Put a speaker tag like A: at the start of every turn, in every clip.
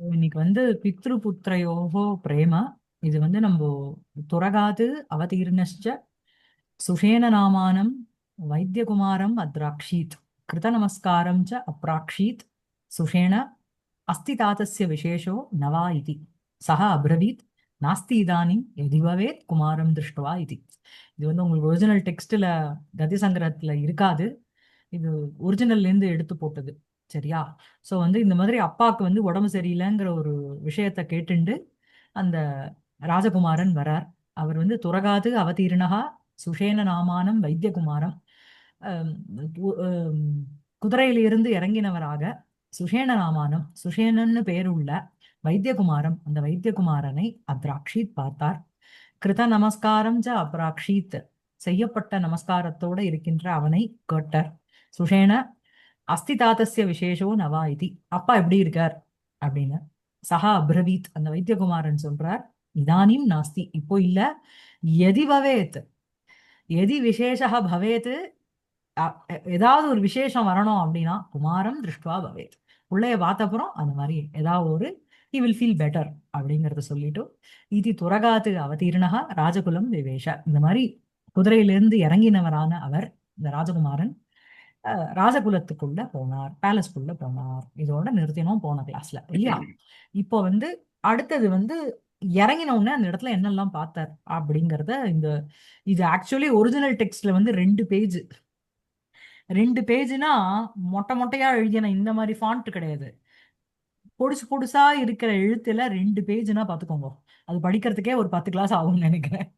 A: இன்னைக்கு வந்து பித்ரு புத்திரயோகோ பிரேம. இது வந்து நம்ம துறகாது அவதீர்ணச்ச சுஷேன நாமானம் வைத்தியகுமாரம் அத்ராக்ஷீத் கிருத நமஸ்காரம் ச அப்ராக்ஷீத் சுஷேன அஸ்தி தாதஸ்ய விசேஷோ நவா இதி சஹ அப்ரவீத் நாஸ்தி இதானிம் எதி பவேத் குமாரம் திருஷ்டுவா இதி. இது வந்து உங்களுக்கு ஒரிஜினல் டெக்ஸ்ட்ல கதி சங்கரத்துல இருக்காது. இது ஒரிஜினல்ல இருந்து எடுத்து போட்டது. சரியா? சோ வந்து இந்த மாதிரி அப்பாவுக்கு வந்து உடம்பு சரியில்லைங்கிற ஒரு விஷயத்த கேட்டுண்டு அந்த ராஜகுமாரன் வரார். அவர் வந்து துறகாது அவதீர்ணகா சுஷேன நாமானம் வைத்தியகுமாரம். அம், அம், குதிரையிலிருந்து இறங்கினவராக சுஷேன நாமானம் சுஷேனன்னு பேருள்ள வைத்தியகுமாரம் அந்த வைத்தியகுமாரனை அப்ராக்ஷீத் பார்த்தார். கிருத நமஸ்காரம் ச அப்ராக்ஷீத் செய்யப்பட்ட நமஸ்காரத்தோட இருக்கின்ற அவனை கேட்டார். சுஷேன அஸ்தி தாத்தஸ்ய விசேஷோ நவா இதி. அப்பா எப்படி இருக்கார் அப்படின்னு சஹா அப்ரவீத் அந்த வைத்தியகுமாரன் சொல்றார். இதானிம் நாஸ்தி இப்போ இல்ல. எதி பவேத் எதி விசேஷா பவேத் ஏதாவது ஒரு விசேஷம் வரணும் அப்படின்னா குமாரம் திருஷ்டுவா பவேத் பிள்ளைய பார்த்தப்புறம் அந்த மாதிரி ஏதாவது ஒரு he will feel better அப்படிங்கறத சொல்லிட்டு இது துறகாத்து அவதீர்ணகா ராஜகுலம் விவேஷ. இந்த மாதிரி குதிரையிலிருந்து இறங்கினவரான அவர் இந்த ராஜகுமாரன் ராஜகுலத்துக்குள்ள போனார், பேலஸ்குள்ள போனார். இதோட நிறுத்தினோம் போன கிளாஸ்ல இல்லையா? இப்போ வந்து அடுத்தது வந்து இறங்கின உடனே அந்த இடத்துல என்னெல்லாம் பார்த்தார் அப்படிங்கறத இந்த இது ஆக்சுவலி ஒரிஜினல் டெக்ஸ்ட்ல வந்து 2 பேஜ். 2 பேஜ்னா மொட்டை மொட்டையா எழுதின இந்த மாதிரி ஃபாண்ட் கிடையாது. பொடுசு பொடுசா இருக்கிற எழுத்துல 2 பேஜ்னா பாத்துக்கோங்க. அது படிக்கிறதுக்கே ஒரு 10 கிளாஸ் ஆகும்னு நினைக்கிறேன்.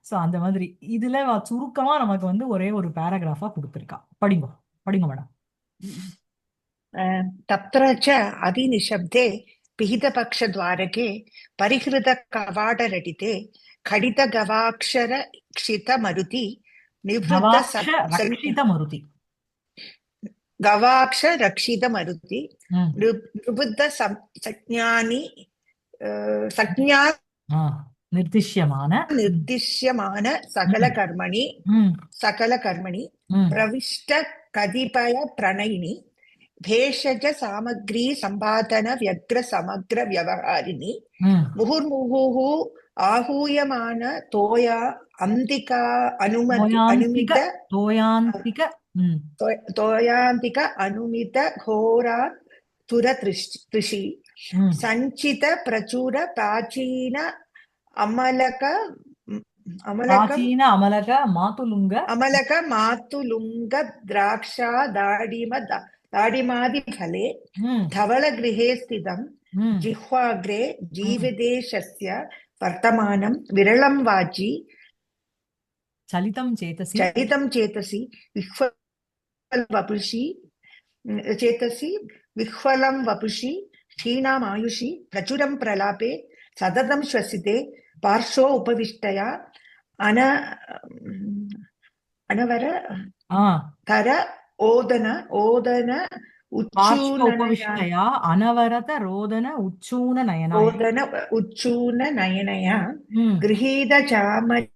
A: சோ அந்த மாதிரி இதுல சுருக்கமா நமக்கு வந்து ஒரே ஒரு பேராகிராஃபா கொடுத்துருக்கா. படிங்க படிங்க மேடம்.
B: तत्र च अतिनिशब्दे पिहितपक्षद्वारके परिहृतकवाटरटिते खडितगवाक्षरक्षितमरुति निवृत्त
A: கவாக்ஷ ரக்ஷித மருதி.
B: गवाक्षरक्षितमरुति
A: ம்.
B: निवृत्त संज्ञानि संज्ञा
A: நிர்திஷ்யமான
B: निर्दिश्यमान
A: ம், ம்,
B: सकलकर्मणि
A: ம்,
B: प्रविष्ट कतिपय प्रणयिनि भेषज सामग्री संपादन व्यग्र समग्र व्यवहारिणि
A: ம்.
B: मुहुर्मुहुः आहूयमान तोया अन्तिका
A: தோயாந்திக
B: अनुमित
A: தோயாந்திக. ம்,
B: तोयान्तिक अनुमित घोरा तुरतृषि
A: ம்.
B: संचित प्रचुर प्राचीन अमलक अमलकम
A: பிராச்சீன அமலக மாதுலுங்க.
B: अमलक मातुलुंग द्राक्षा दाडिमादि फले
A: ம்,
B: धवल गृहे स्थितं
A: ம்,
B: जिह्वाग्रे
A: ம்.
B: जीवदेशस्य वर्तमानं विरलं वाचि
A: சலிதம் சேதசி.
B: चलितं चेतसि विह्वलं वपुषि क्षीणामायुषि प्रचुरं प्रलापे सततं श्वसिते पार्श्वो उपविष्टया अनवर
A: ஆ
B: कर ओदन ओदन
A: பார்ஷ்வ
B: उच्चूननया
A: உபவிஷ்டயா அனவரத ரோதன உச்சூன நயனாய.
B: ओदन उच्चून नयनया
A: ம்.
B: गृहीत चामरिकया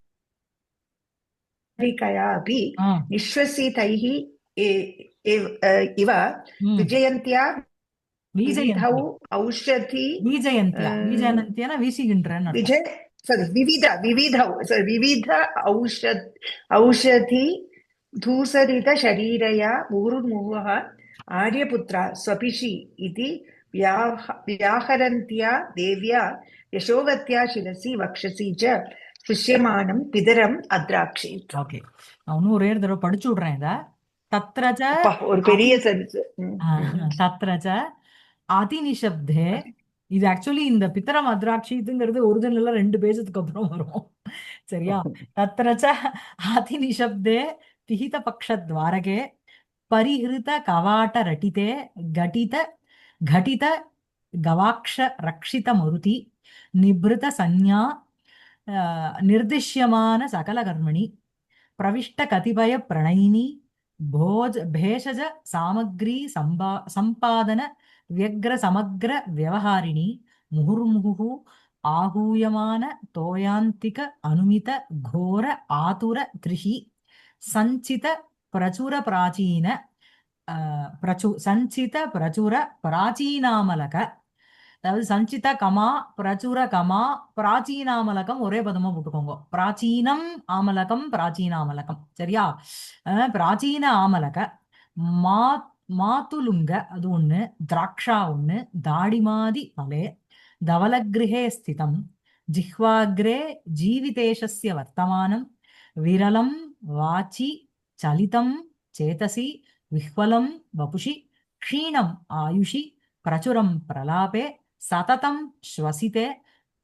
B: अपि
A: ஆ.
B: निःश्वसितैः इव
A: ம்.
B: विजयन्त्या विविधौ
A: வீஜயந்தி
B: औषधि
A: வீஜயந்தியா வீஜயந்தியான வீசுகின்றன்னு அர்த்தம்.
B: विजय विविध औषधि धूसरित शरीरया मुहुर्मुहुः आर्यपुत्रा स्वपिषि इति व्याहरन्त्या देव्या यशोवत्या शिरसि वक्षसि च सुष्यमानं पितरम् अद्राक्षीत्.
A: ஓகே, நான் இன்னும் ஒரே ஒரு தடவை படிச்சு விடுறேன் இத. தத்ரஜ
B: ஒரு பெரிய சென்ஸ்.
A: தத்ரஜ அதிநிஷப்தே. இது ஆக்சுவலி இந்த பித்தரம் அத்ராட்சித்துங்கிறது ஒரிஜினல்ல 2 பேஜுக்கு அப்புறம் வரும். சரியா? தத்ரச்ச அதிநிஷப்தே பிஹித பக்ஷத்வாரகே परिहृत कवाट रटिते घटित घटित गवाक्ष रक्षित मरुति निभृत संज्ञा निर्दिश्यमान सकल कर्मणि प्रविष्ट कतिपय प्रणयिनी भोज भेषज सामग्री संपादन व्यग्र समग्र व्यवहारिणी मुहुर्मुहुः आहूयमान तोयान्तिक अनुमित घोर आतुर त्रिषि संचित प्रचुर प्राचीन संचित प्रचुर प्राचीनामलक அதாவது சஞ்சித கமா பிரச்சுர கமா பிராச்சீனாமலகம் ஒரே பதமா போட்டுக்கோங்க. பிராச்சீனம் ஆமலகம் பிராச்சீனாமலகம் சரியா. பிராச்சீன ஆமலக மா மாத்துலுங்க அது ஒண்ணு, திராட்சா ஒண்ணு, தாடிமாதி பலே தவலகிருஹே ஸ்திதம் ஜிஹ்வாக்ரே ஜீவிதேஷஸ்ய வர்த்தமானம் விரலம் வாச்சி சலிதம் சேதசி விஹ்வலம் வபுஷி க்ஷீணம் ஆயுஷி பிரச்சுரம் பிரலாபே சததம் ஸ்வசிதே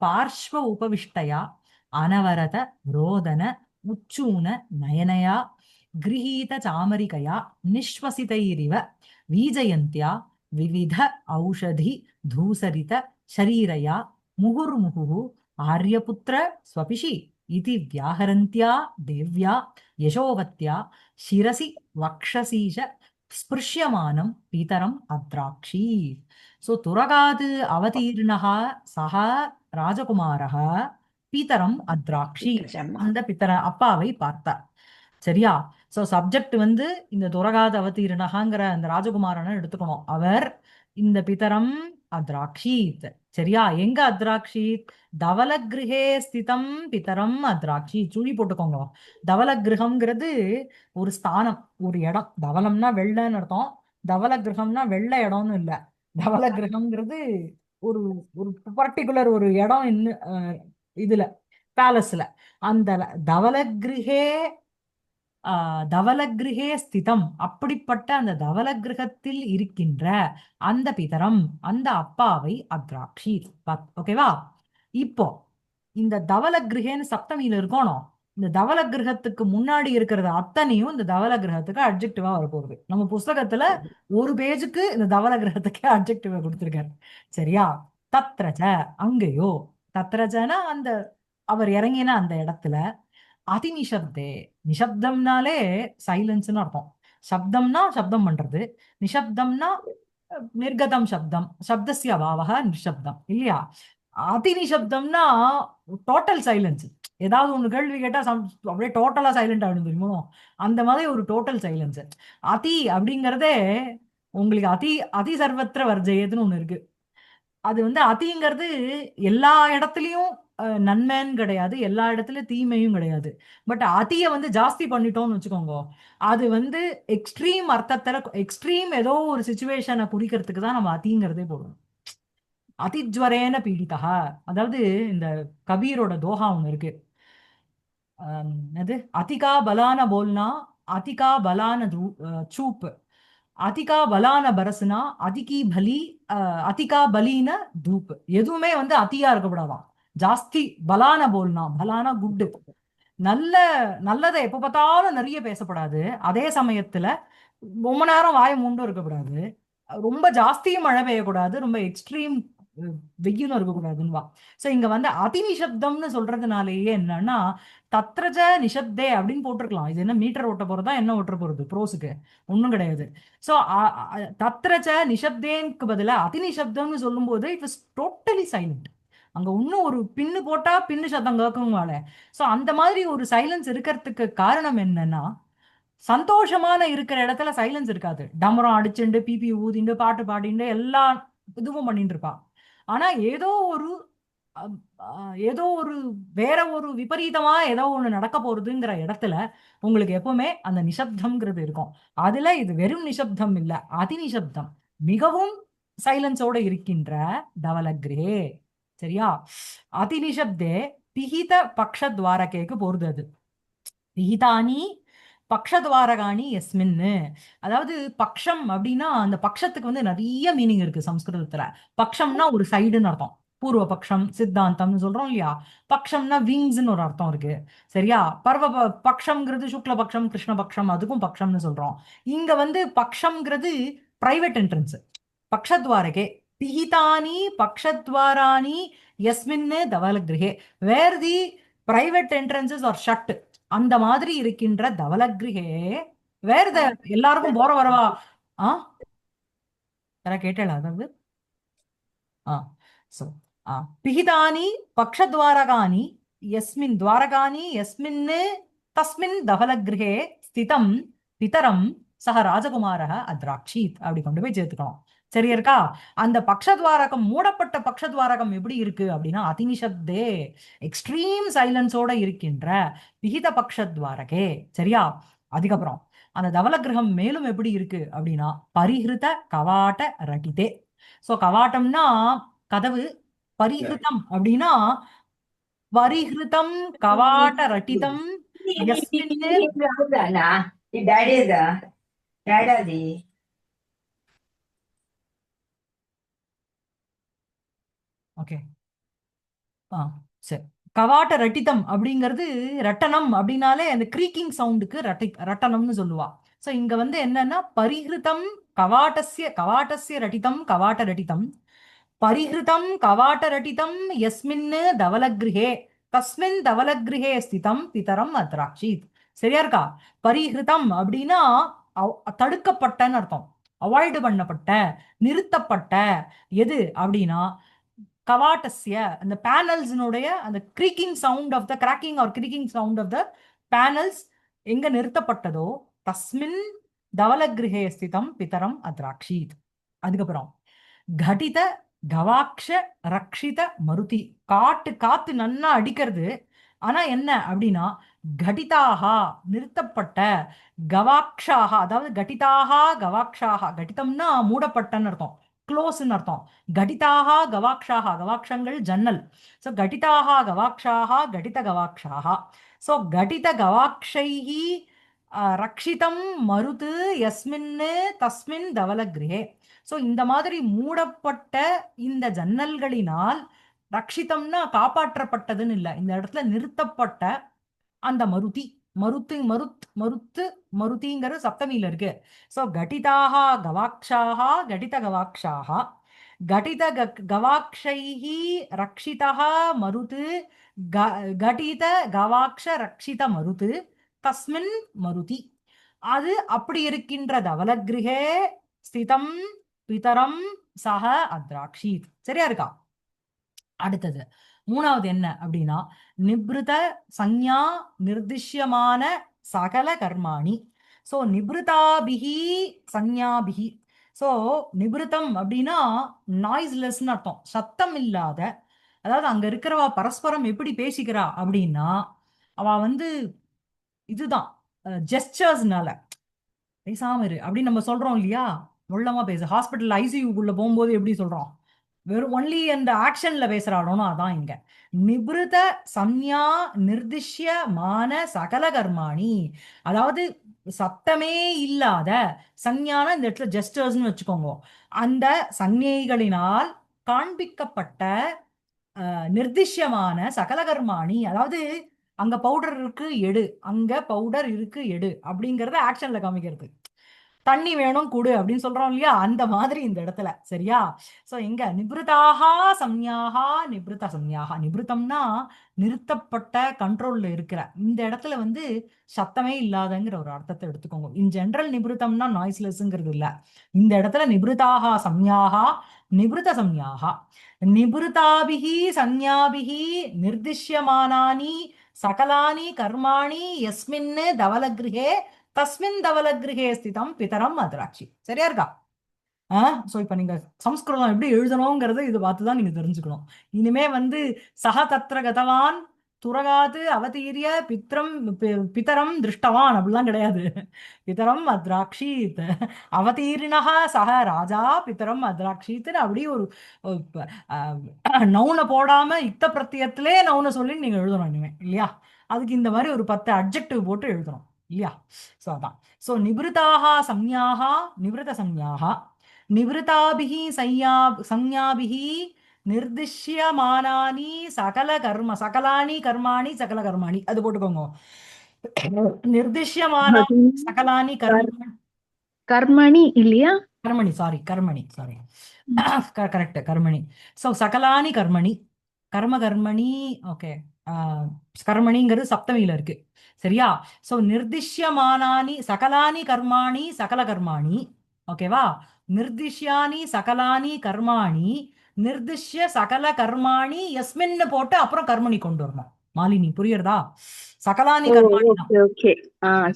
A: பார்ஷ்வ உபவிஷ்டயா அனவரத ரோதன உச்சூன நயனயா கிரஹீத சாமரிகயா நிஸ்வசிதைரிவ வீஜயந்தியா விவித ஔஷதி தூசரித ஷரீரயா முகுர்முகுः ஆர்யபுத்திர ஸ்வபிஷி இதி வியாஹரந்த்யா தேவ்யா யசோவத்யா சிரசி வக்ஷசீஷ ஸ்பிருஷ்யமானம் பீதரம் அத்ராக்ஷி. சோ துரகாது அவதீர்ணः சஹ ராஜகுமாரः பீதரம் அத்ராக்ஷி,
B: பித்ருஜம்மா.
A: அந்த பித்தர அப்பாவை பார்த்தார் சரியா. சோ சப்ஜெக்ட் வந்து இந்த துரகாத அவதீர்ணகாங்கிற அந்த ராஜகுமாரனை எடுத்துக்கணும். அவர் இந்த பிதரம் அத்ராக்ஷீத் சரியா. எங்க அத்ராக்ஷீத்? தவலகிருஹே ஸ்திதம் பிதரம் அத்ராக்ஷீத். சுழி போட்டுக்கோங்க. தவலகிருஹம்ங்கிறது ஒரு ஸ்தானம், ஒரு இடம். தவலம்னா வெள்ளைன்னு அர்த்தம், தவலகிருஹம்னா வெள்ளை இடம்னு இல்ல. தவலகிருஹம்ங்கிறது ஒரு ஒரு பர்டிகுலர் ஒரு இடம் இதுல பேலஸ்ல. அந்த தவலகிருஹே தவலகிருஹே ஸ்திதம், அப்படிப்பட்ட அந்த தவலகிருஹத்தில் இருக்கின்ற அந்த பிதரம், அந்த அப்பாவை அத்ராக்ஷி. ஓகேவா. இப்போ இந்த தவலகிருஹேன்னு சப்தமியில இருக்கணும். இந்த தவலகிருஹத்துக்கு முன்னாடி இருக்கிறது அத்தனையும் இந்த தவலகிருஹத்துக்கு அட்ஜெக்டிவா வரப்போகுது. நம்ம புஸ்தகத்துல ஒரு பேஜுக்கு இந்த தவலகிருஹத்துக்கு அட்ஜெக்டிவா கொடுத்திருக்காரு சரியா. தத்ரஜ அங்கேயோ, தத்ரஜனா அந்த அவர் இறங்கின அந்த இடத்துல, அதிநிஷப்தே, நிஷப்தம்னாலே சைலன்ஸ்னு அர்த்தம். சப்தம்னா சப்தம் பண்றது, நிஷப்தம்னா நிர்கதம் சப்தம், சப்தஸ்ய அபாவக நிஷப்தம் இல்லையா. அதிநிஷப்தம்னா டோட்டல் சைலன்ஸ். ஏதாவது ஒண்ணு கேள்வி கேட்டா அப்படியே டோட்டலா சைலண்ட் ஆயிடும் தெரியுமோ, அந்த மாதிரி ஒரு டோட்டல் சைலன்ஸ். அதி அப்படிங்கறதே உங்களுக்கு அதி அதி சர்வத்திர வர்ஜயத்துன்னு ஒண்ணு இருக்கு. அது வந்து அதிங்கிறது எல்லா இடத்துலயும் நன்மைன்னு கிடையாது, எல்லா இடத்துலயும் தீமையும் கிடையாது. பட் அதிய வந்து ஜாஸ்தி பண்ணிட்டோம்னு வச்சுக்கோங்க, அது வந்து எக்ஸ்ட்ரீம் அர்த்தத்துல, எக்ஸ்ட்ரீம் ஏதோ ஒரு சுச்சுவேஷனை குறிக்கிறதுக்கு தான் நம்ம அதிங்கிறதே போடுவோம். அதிஜ்வரேன பீடிதா, அதாவது இந்த கபீரோட தோஹா ஒண்ணு இருக்கு. அது அதிகா பலான போல்னா அதிகா பலான சூப், அதிகா பலான பரசுனா அதிகி பலி, அதிகா பலின தூப். எதுவுமே வந்து அதியா இருக்கக்கூடாதான். ஜாஸ்தி பலான போல்னா, பலானா குட்டு, நல்ல நல்லதை எப்ப பார்த்தாலும் நிறைய பேசப்படாது. அதே சமயத்துல ரொம்ப நேரம் வாய மூண்டும் இருக்கக்கூடாது. ரொம்ப ஜாஸ்தியும் மழை பெய்யக்கூடாது, ரொம்ப எக்ஸ்ட்ரீம் வெயிலும் இருக்கக்கூடாதுன்னு வா. சோ இங்க வந்து அதிநிஷப்தம்னு சொல்றதுனாலேயே என்னன்னா, தத்ரஜ நிஷப்தே அப்படின்னு போட்டிருக்கலாம். இது என்ன மீட்டர் ஓட்ட போறதா, என்ன ஓட்ட போறது ப்ரோஸுக்கு? ஒண்ணும் கிடையாது. சோ தத்ரஜ நிஷப்தேனுக்கு பதிலா அதிநிஷப்தம்னு சொல்லும்போது இட் வாஸ் டோட்டலி சைலண்ட். அங்க இன்னும் ஒரு பின்னு போட்டா பின்னு சத்தம் கேட்குவாள. சோ அந்த மாதிரி ஒரு சைலன்ஸ் இருக்கிறதுக்கு காரணம் என்னன்னா, சந்தோஷமான இருக்கிற இடத்துல சைலன்ஸ் இருக்காது. டமரம் அடிச்சுண்டு பிபி ஊதிண்டு பாட்டு பாடிண்டு எல்லா இதுவும் பண்ணிட்டு இருப்பா. ஆனா அம், ஏதோ ஒரு வேற ஒரு விபரீதமா ஏதோ ஒண்ணு நடக்க போறதுங்கிற இடத்துல உங்களுக்கு எப்பவுமே அந்த நிசப்தம்ங்கிறது இருக்கும். அதுல இது வெறும் நிசப்தம் இல்ல, அதிநிசப்தம், மிகவும் சைலன்ஸோட இருக்கின்ற தவலகிரே சரியா. அதிநிசப்தே பிஹித பக்ஷத்வாரகேக்கு போறது அது. விகிதானி பக்ஷத்வாரகாணி எஸ்மின்னு. அதாவது பக்ஷம் அப்படின்னா அந்த பக்ஷத்துக்கு வந்து நிறைய மீனிங் இருக்கு சம்ஸ்கிருதத்துல. பக்ஷம்னா ஒரு சைடுன்னு அர்த்தம். பூர்வ பக்ஷம் சித்தாந்தம்னு சொல்றோம் இல்லையா. பக்ஷம்னா விங்ஸ்ன்னு ஒரு அர்த்தம் இருக்கு சரியா. பக்ஷம்ங்கிறது சுக்லபக்ஷம் கிருஷ்ணபக்ஷம், அதுக்கும் பக்ஷம்னு சொல்றோம். இங்க வந்து பக்ஷம்ங்கிறது பிரைவேட் என்ட்ரன்ஸ். பக்ஷத்வாரகே பிஹிதானி பக்ஷத்வாராணி எஸ்மின்னு தவலகிரகே, where the private entrances are shut, அந்த மாதிரி இருக்கின்ற தவலகிரகே. வேற எல்லாருக்கும் போற வரவா? ஆ யாரா கேட்டல அதாவது ஆ சோ பிஹிதானி பக்ஷத்வாரகாணி யஸ்மின் துவாரகாணி யஸ்மின்னு தஸ்மின் தவலகிரகே ஸ்திதம் பிதரம் சக ராஜகுமாரः அத்ராக்ஷீத், அப்படி கொண்டு போய் சேர்த்துக்கணும் சரி இருக்கா? அந்த பக்ஷத்வாரகம், மூடப்பட்ட பக்ஷத்வாரகம் எப்படி இருக்கு அப்படின்னா அதிநிஷத்தே, எக்ஸ்ட்ரீம் சைலன்ஸோட இருக்கின்ற விகித பக்ஷத்வாரகே. சரியா? அதுக்கப்புறம் அந்த தவலகிரகம் மேலும் எப்படி இருக்கு அப்படின்னா பரிஹிருத கவாட்ட ரட்டிதே. சோ கவாட்டம்னா கதவு, பரிஹிருதம் அப்படின்னா பரிஹிருதம் கவாட்ட ரட்டிதம் யஸ்மின்னு.
C: ಡ್ಯಾಡಿದ ಡ್ಯಾಡಾದಿ
A: ஓகே, ஆ சரி. கவாட்ட ரட்டிதம் அப்படிங்கிறது ரட்டனம் அப்படின்னாலே அந்த கிரீக்கிங் சவுண்டுக்கு ரட்டனம்னு சொல்லுவா. ஸோ இங்க வந்து என்னன்னா பரிஹிருதம் கவாட்டஸ்ய கவாட்டஸ்ய ரட்டிதம் கவாட்ட ரட்டிதம் பரிஹிருதம் கவாட்ட ரட்டிதம் யஸ்மின்னு தவலகிருஹே தஸ்மின் தவலகிருஹே ஸ்திதம் பிதரம் அத்ராக்ஷீத். சரியா இருக்கா? பரிஹிருதம் அப்படின்னா தடுக்கப்பட்டன்னு அர்த்தம், அவாய்டு பண்ணப்பட்ட, நிறுத்தப்பட்ட. எது அப்படின்னா கவாட்டஸ்ய அந்த பேனல்ஸினுடைய அந்த creaking sound of the cracking or creaking sound of the panels எங்க நிறுத்தப்பட்டதோ தஸ்மின் தவலகிருஹே ஸ்திதம் பிதரம் அத்ராக்ஷீத். அதுக்கப்புறம் கடித கவாக்ஷ ரக்ஷித மருதி. காத்து நன்னா அடிக்கிறது. ஆனா என்ன அப்படின்னா கடிதாகா நிறுத்தப்பட்ட, கவாக்ஷாகா அதாவது கடிதாகா கவாக்ஷாகா, கடிதம்னா மூடப்பட்டன்னு அர்த்தம், க்ளோஸ்ன்னு அர்த்தம். கடிதாகா கவாக்ஷாகா, கவாக்ஷங்கள் ஜன்னல். ஸோ கடிதாகா கவாக்ஷாகா கடித கவாக்ஷாகா. ஸோ கடித கவாக்ஷைஹி ரக்ஷிதம் மருது யஸ்மின்னு தஸ்மின் தவலகிரே. ஸோ இந்த மாதிரி மூடப்பட்ட இந்த ஜன்னல்களினால் ரக்ஷிதம்னா காப்பாற்றப்பட்டதுன்னு இல்லை, இந்த இடத்துல நிறுத்தப்பட்ட அந்த மருதி. மருத்திங்கிற சப்தமியில இருக்கு. ஸோ கடிதாக கவாக்ஷாக கடித கவாக்ஷாக கடித கவாக்ஷைஹி ரக்ஷிதः மருது கடித கவாக்ஷ ரக்ஷித மருது தஸ்மின் மருதி. அது அப்படி இருக்கின்ற தவலகிருஹே ஸ்திதம் பிதரம் சக அத்ராக்ஷீத். சரியா இருக்கா? அடுத்தது மூணாவது என்ன அப்படின்னா நிப்ருத சஞ்ஞா நிர்திஷ்யமான சகல கர்மாணி. சோ நிப்ருதாபிகி சஞ்ஞாபிகி. சோ நிப்ருதம் அப்படின்னா நாய்ஸ்லெஸ்ன்னு அர்த்தம், சத்தம் இல்லாத. அதாவது அங்க இருக்கிறவா பரஸ்பரம் எப்படி பேசிக்கிறா அப்படின்னா அவ வந்து இதுதான் ஜெஸ்டர்ஸ்னால பேசாம இரு அப்படின்னு நம்ம சொல்றோம் இல்லையா, உள்ளமா பேசு. ஹாஸ்பிட்டல் ஐசியூக்குள்ள போகும்போது எப்படி சொல்றோம், வெறும் ஒன்லி அந்த ஆக்ஷன்ல பேசுறாளோனோ அதான் இங்க. நிபிருத சம்யா நிர்திஷ்ய மான சகல கர்மாணி. அதாவது சத்தமே இல்லாத சஞ்ஞான இந்த இடத்துல ஜெஸ்டர்ஸ்னு வச்சுக்கோங்க, அந்த சஞ்ஞைகளினால் காண்பிக்கப்பட்ட நிர்திஷ்யமான சகல கர்மாணி. அதாவது அங்க பவுடர் இருக்கு எடு, அங்க பவுடர் இருக்கு எடு அப்படிங்கறத ஆக்ஷன்ல காமிக்கிறது. தண்ணி வேணும் குடு அப்படின்னு சொல்றோம் இல்லையா, அந்த மாதிரி இந்த இடத்துல. சரியா? சோ இங்க நிபிருதாகா சம்யாகா நிபிருத சம்யாகா. நிபிருத்தம்னா நிறுத்தப்பட்ட, கண்ட்ரோல்ல இருக்கிற. இந்த இடத்துல வந்து சத்தமே இல்லாதங்கிற ஒரு அர்த்தத்தை எடுத்துக்கோங்க. இன் ஜெனரல் நிபிருத்தம்னா நாய்ஸ்லெஸ்ங்கிறது இல்ல, இந்த இடத்துல நிபிருதாகா சம்யாகா நிபிருத சம்யாகா. நிபிருதாபிஹி சஞ்ஞாபிஹி நிர்திஷ்யமானானி சகலானி கர்மாணி யஸ்மின்னு தவலகிருஹே தஸ்மின் தவலகிருஹே ஸ்திதம் பிதரம் அத்ராட்சி. சரியா இருக்கா? சோ இப்ப நீங்க சம்ஸ்கிருதம் எப்படி எழுதணுங்கிறத இது பார்த்துதான் நீங்க தெரிஞ்சுக்கணும். இனிமே வந்து சக தத்ர கதவான் துரகாது அவதீரிய பிதரம் திருஷ்டவான் அப்படிலாம் கிடையாது. பிதரம் அத்ராக்ஷீத் அவதீரிணா சக ராஜா பிதரம் அத்ராக்ஷீத்னு அப்படியே ஒரு நவுனை போடாம யுக்த பிரத்தியத்திலே நவுனை சொல்லி நீங்க எழுதணும் இனிமே, இல்லையா? அதுக்கு இந்த மாதிரி ஒரு 10 அட்ஜெக்டிவ் போட்டு எழுதணும், இல்லையா? சோ அதான். சோ நிபிருதாக சம்யாக நிவிருத சம்யாக நிவிருதாபிஹி சஞ்ஞாபிஹி நிர்திஷ்யமானானி சகல கர்ம சகலானி கர்மாணி சகல கர்மாணி அது போட்டுக்கோங்க. நிர்திஷ்யமானானி சகலானி கர்மாணி
D: கர்மணி இல்லையா?
A: கர்மணி சாரி கரெக்ட் கர்மணி. சோ சகலானி கர்மணி கர்மணி. ஓகே, கர்மணிங்கிறது சப்தமியில இருக்கு. சரியா? சோ நிர்திஷ்யமானானி சகலானி கர்மாணி சகல கர்மாணி. ஓகேவா? நிர்திஷ்யானி சகலானி கர்மாணி நிர்திஷ்ய சகல கர்மாணி யஸ்மின்னு போட்டு அப்புறம் கர்மணி கொண்டு வரணும். மாலினி புரியுறதா? சகலானி கர்மாணி தான்.
D: Okay okay.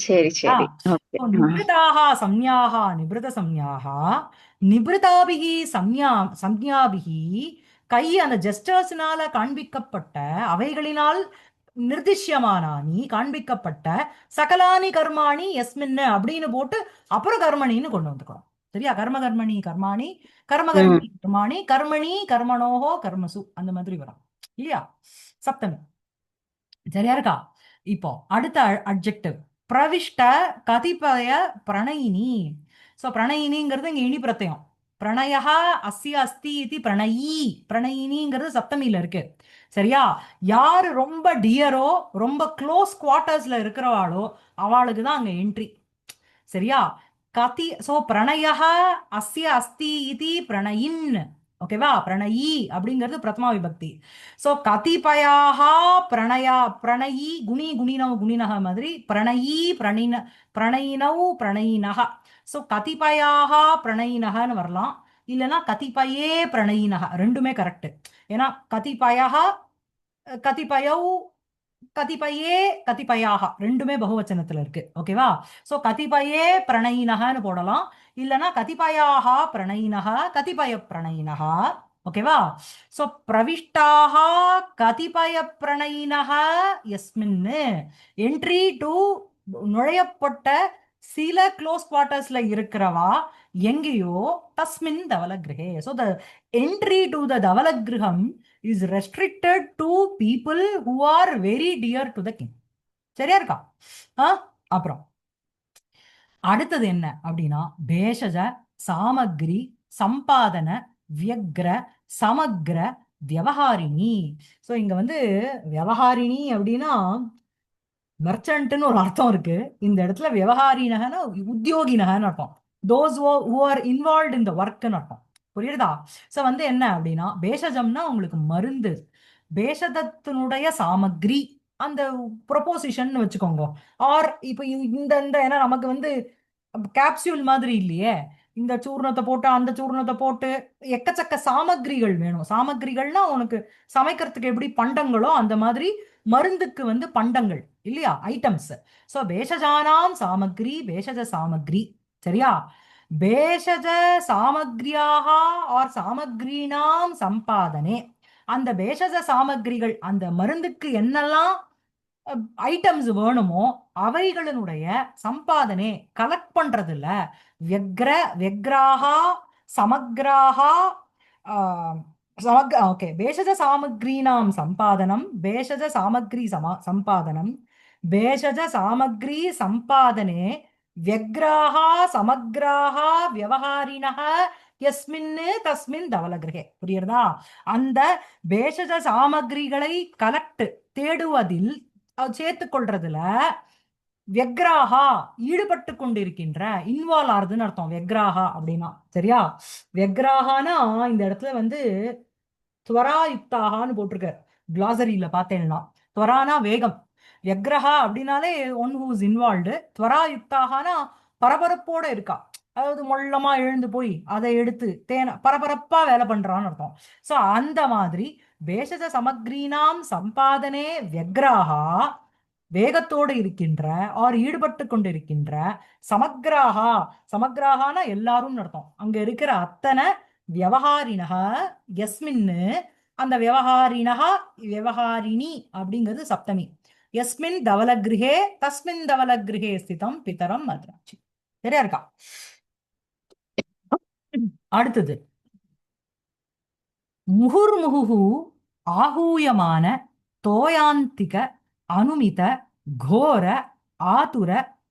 D: சரி சரி. ஓகே.
A: நிபிருதாக சம்யாக நிபிருத சம்யாக நிபிருதாபிகி சம்ஞாபிகி கை அந்த ஜெஸ்டர்ஸ்னால காண்பிக்கப்பட்ட அவைகளினால் நிர்திஷ்யமானானி காண்பிக்கப்பட்ட சகலானி கர்மாணி எஸ்மின்னு அப்படின்னு போட்டு அப்புறம் கர்மணின்னு கொண்டு வந்துக்கணும். சரியா? கர்மணி கர்மாணி
B: ம்.
A: கர்மாணி கர்மணி கர்மணோஹோ கர்மசு அந்த மாதிரி வரும் இல்லையா? சப்தமி. சரியா இருக்கா? இப்போ அடுத்த அட்ஜெக்டிவ் பிரவிஷ்ட கதிபய பிரணயினி. ஸோ பிரணயினிங்கிறது இங்க இனி பிரத்யம். பிரணயா அஸ்ய அஸ்தி இது பிரணயி. பிரணயினிங்கிறது சப்தமியில இருக்கு. சரியா? யாரு ரொம்ப டியரோ ரொம்ப க்ளோஸ் குவார்ட்டர்ஸ்ல இருக்கிறவாளோ அவளுக்கு தான் அங்க என்ட்ரி. சரியா? கதி சோ பிரணய அஸ்ய அஸ்தி இது பிரணயின். ஓகேவா? பிரணயி அப்படிங்கிறது பிரதமா விபக்தி. சோ கதிபயாக பிரணயி குணினவ் குணினக மாதிரி பிரணயி பிரணயினவ் பிரணயினக. சோ கதிபயாக பிரணயினகன்னு வரலாம், இல்லைன்னா கதிபயே பிரணயினக, ரெண்டுமே கரெக்ட். ஏன்னா கதிபயக கதிபயௌ கதிபயே கதிபயாக ரெண்டுமே பகுவச்சனத்துல இருக்கு. ஓகேவா? சோ கதிபயே பிரணயினகன்னு போடலாம், இல்லனா கதிபயாக பிரணயினக கதிபய பிரணயினக. ஓகேவா? சோ பிரவிஷ்டாக கதிபய பிரணயினக எஸ்மின்னு என்ட்ரி டு நுழையப்பட்ட சில க்ளோஸ் குவார்ட்டர்ஸ்ல இருக்கிறவா எங்கேயோ தஸ்மின் தவலகிரகே. So the entry to the தவலகிரகம் is restricted to people who are very dear to the king. சரியா இருக்கா? அப்புறம் அடுத்தது என்ன அப்படின்னா பேஷஜ சாமக்ரி சம்பாதன வியக்ர சமக்ர வியவஹாரிணி. ஸோ இங்க வந்து வியவஹாரிணி அப்படின்னா மெர்ச்சன்ட்னு ஒரு அர்த்தம் இருக்கு. இந்த இடத்துல விவகாரினகன்னு உத்தியோகினகன்னு அர்த்தம். Those who are involve in the ஒர்க்னு அர்த்தம். புரியுதா? ஸோ வந்து என்ன அப்படின்னா பேஷஜம்னா உங்களுக்கு மருந்து, பேஷதத்தினுடைய சாமக்ரி அந்த ப்ரொபோசிஷன் வச்சுக்கோங்க. ஆர் இப்போ இந்த இந்த ஏன்னா நமக்கு வந்து கேப்சியூல் மாதிரி இல்லையே, இந்த சூர்ணத்தை போட்டு அந்த சூர்ணத்தை போட்டு எக்கச்சக்க சாமக்ரிகள் வேணும். சாமக்ரிகள்னா உனக்கு சமைக்கிறதுக்கு எப்படி பண்டங்களோ அந்த மாதிரி மருந்துக்கு வந்து பண்டங்கள் இல்லையா, ஐட்டம்ஸ். சோ பேஷஜானாம் சாமக்ரி பேஷஜ சாமக்ரி. சரியா? பேஷஜ சாமக்ரியாக ஆர் சாமக்ரீனாம் சம்பாதனே, அந்த பேஷஜ சாமக்ரிகள் அந்த மருந்துக்கு என்னெல்லாம் ஐட்டம்ஸ் வேணுமோ அவைகளினுடைய சம்பாதனே கலெக்ட் பண்றதுல வெக்ராகா சமக்ராகா ஓகே பேஷஜ சாமக்ரீனாம் சம்பாதனம் பேஷஜ சாமக்ரி சம்பாதனம் பேஷஜ சாமக்ரி சம்பாதனே வெக்ராகா சமக்ராகா வியவஹாரிணः யஸ்மின்னு தஸ்மின் தவலகிரகே. புரியுறதா? அந்த பேஷஜ சாமக்ரிகளை கலெக்ட் தேடுவதில் சேர்த்துக் கொள்றதுல வெக்ராகா ஈடுபட்டு கொண்டிருக்கின்ற இன்வால்வ் ஆறுதுன்னு அர்த்தம் வெக்ராகா அப்படின்னா. சரியா? வெக்ராகானா இந்த இடத்துல வந்து துவராயுக்தாகான்னு போட்டிருக்காரு கிளாசரியில பார்த்தேன்னா. துவரானா வேகம், வெக்ரஹா அப்படின்னாலே ஒன் ஹூ இஸ் இன்வால்வ்டு. துவராயுக்தாகானா பரபரப்போட இருக்கா, அதாவது மொள்ளமா எழுந்து போய் அதை எடுத்து பரபரப்பா வேலை பண்றான்னு அர்த்தம். சோ அந்த மாதிரி பேஷஜ சமக்ரீனாம் சம்பாதனே வெக்ராகா வேகத்தோடு இருக்கின்ற ஆர் ஈடுபட்டு கொண்டிருக்கின்ற சமக்ராகா சமக்ராகானா எல்லாரும் அர்த்தம். அங்க இருக்கிற அத்தனை வியவஹாரிணக யஸ்மின்னு அந்த வியவஹாரிணக வியவஹாரிணி அப்படிங்கிறது சப்தமி. யஸ்மின் தவலகிரகே தஸ்மின் தவலகிரகே ஸ்திதம் பிதரம் மத்ராட்சி. சரியா இருக்கா? அடுத்தது முகுர்முகு ஆகூயமான தோயாந்திக அனுமித கோர ஆதுர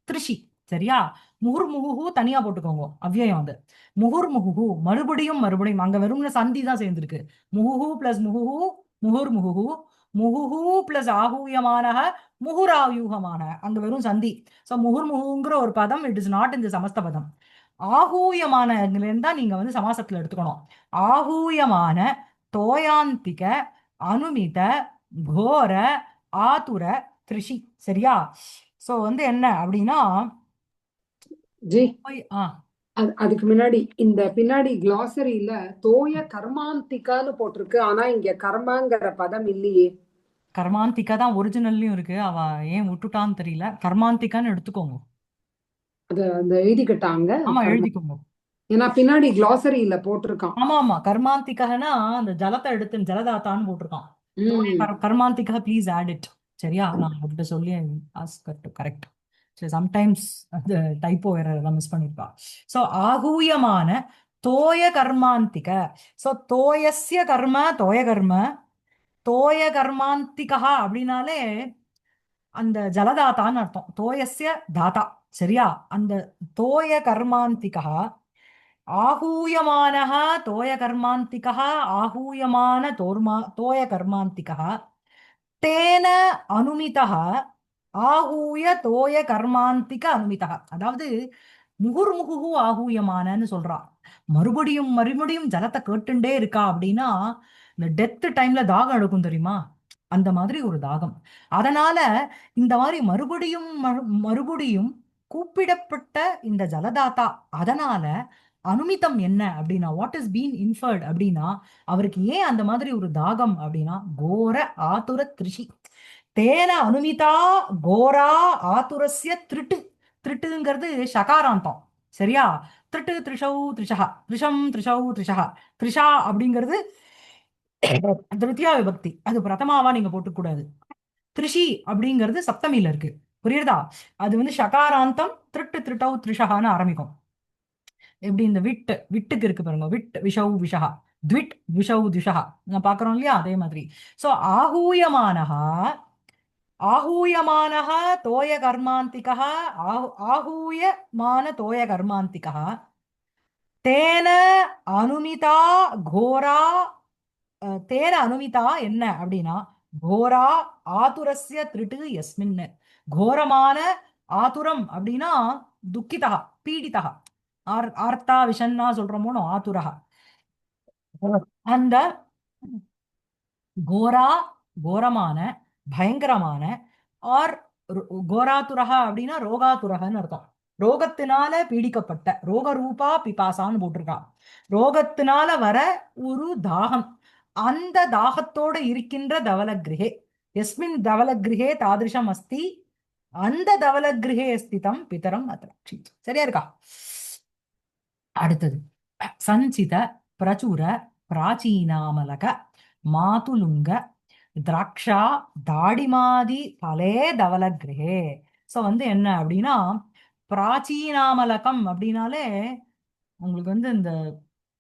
A: திருஷி. சரியா? முகுர்முகு தனியா போட்டுக்கோங்க, அவ்யயம் அது. முகுர்முகு மறுபடியும் மறுபடியும் அங்க வெறும்னு சந்தி தான் சேர்ந்திருக்கு. முகுஹு பிளஸ் முகுஹு முகுர்முகு, முகுஹு பிளஸ் ஆகூயமான முகுராயூகமான, அங்க வெறும் சந்தி. சோ முகுர்முகுங்கிற ஒரு பதம் இட் இஸ் நாட் இந்த சமஸ்த பதம். ஆகூயமான தான் நீங்க வந்து சமாசத்துல எடுத்துக்கணும். ஆகூயமான தோயாந்திக அனுமித கோர ஆதுர திருஷி. சரியா? சோ வந்து என்ன அப்படின்னா
E: ஜி
A: ஆ
E: அதுக்கு முன்னாடி இந்த பின்னாடி கிளாசரியில தோய கர்மாந்திகான்னு போட்டிருக்கு, ஆனா இங்க கர்மாங்கிற பதம் இல்லையே.
A: கர்மாந்திகா தான் ஒரிஜினல்லையும் இருக்கு, அவ ஏன் விட்டுட்டான்னு தெரியல. கர்மாந்திகான்னு எடுத்துக்கோங்க.
E: அது அந்த எழுதிக்கிட்டாங்க.
A: ஆமா எழுதிக்கோங்க.
E: ஏன்னா பின்னாடி glossary-ல போட்டிருக்கான்.
A: ஆமா ஆமா, கர்மாந்திகனா அந்த ஜலத்தை எடுத்து ஜலதாத்தான்னு போட்டிருக்கான்.
E: ம்
A: கர்மாந்திகா ப்ளீஸ் ஆட் இட். சரியா, நான் அவர்கிட்ட சொல்லி கரெக்ட். சரி, சம்டைம்ஸ் அந்த டைப்போ வேற மிஸ் பண்ணிருப்பா. ஸோ ஆகூயமான தோய கர்மாந்திக. ஸோ தோயஸ்ய கர்ம தோய கர்ம தோய கர்மாந்திகா அப்படின்னாலே அந்த ஜலதாத்தான்னு அர்த்தம். தோயஸ்ய தாத்தா. சரியா, அந்த தோய கர்மாந்திகா आहूयमानः तोयकर्मान्तिकः आहूयमान तोयकर्मान्तिकः तेन अनुमितः आहूय तोयकर्मान्तिक अनुमितः. அதாவது முகுர்முகு ஆகூயமானன்னு சொல்றா. மறுபடியும் மறுபடியும் ஜலத்தை கேட்டுண்டே இருக்கா அப்படின்னா இந்த டெத் டைம்ல தாகம் எடுக்கும் தெரியுமா, அந்த மாதிரி ஒரு தாகம். அதனால இந்த மாதிரி மறுபடியும் மறுபடியும் கூப்பிடப்பட்ட இந்த ஜலதாத்தா, அதனால அனுமிதம் என்ன அப்படின்னா வாட் இஸ் பீன் இன்ஃபர்ட் அப்படின்னா அவருக்கு ஏன் அந்த மாதிரி ஒரு தாகம் அப்படின்னா கோர ஆதுர திருஷி. தேன அனுமிதா கோரா ஆதுரஸ்ய திருட்டு. திருட்டுங்கிறது ஷகாராந்தம். சரியா, திருட்டு திரிஷௌ திரிஷா திரிஷம் திரிஷௌ திரிஷா. திரிஷா அப்படிங்கிறது திருத்தியா விபக்தி, அது பிரதமாவா நீங்க போட்டுக்கூடாது. திரிஷி அப்படிங்கிறது சப்தமியில இருக்கு, புரியுறதா? அது வந்து ஷகாராந்தம் திருட்டு திருட்டௌ திரிஷகான்னு ஆரம்பிக்கும். எப்படி இந்த விட்டுக்கு இருக்கு பாருங்க, விட் விஷௌ விஷஹா த்விட் விஷௌ திஷஹா நான் பாக்குறோம் இல்லையா, அதே மாதிரி. சோ आहूयमानः तोय कर्मान्तिकः आहूयमान तोय कर्मान्तिकः तेन अनुमिता घोरा தேன அனுமிதா என்ன அப்படின்னா கோரா ஆதுரஸ்ய திருட்டு எஸ்மின். கோரமான ஆதுரம் அப்படின்னா துக்கிதா பீடிதா. ஆர்த்தா விஷன்னா சொல்றோமோனோ ஆதுரா. அந்த கோரா கோரமான பயங்கரமான ஆர் கோராதுரகா அப்படின்னா ரோகாதுரகன்னு அர்த்தம். ரோகத்தினால பீடிக்கப்பட்ட ரோகரூபா பிபாசான்னு போட்டிருக்கா. ரோகத்தினால வர ஒரு தாகம், அந்த தாகத்தோட இருக்கின்ற தவலகிரகே எஸ்மின் தவலகிரகே தாதிருஷம் அஸ்தி அந்த தவலகிரகே ஸ்திதம் பிதரம் அத்ராட்சி. சரியா இருக்கா? அடுத்தது சஞ்சித பிரச்சுர பிராச்சீனாமலக மாதுலுங்க திராட்சா தாடிமாதி பலே தவலகிரகே. ஸோ வந்து என்ன அப்படின்னா பிராச்சீனாமலகம் அப்படின்னாலே உங்களுக்கு வந்து இந்த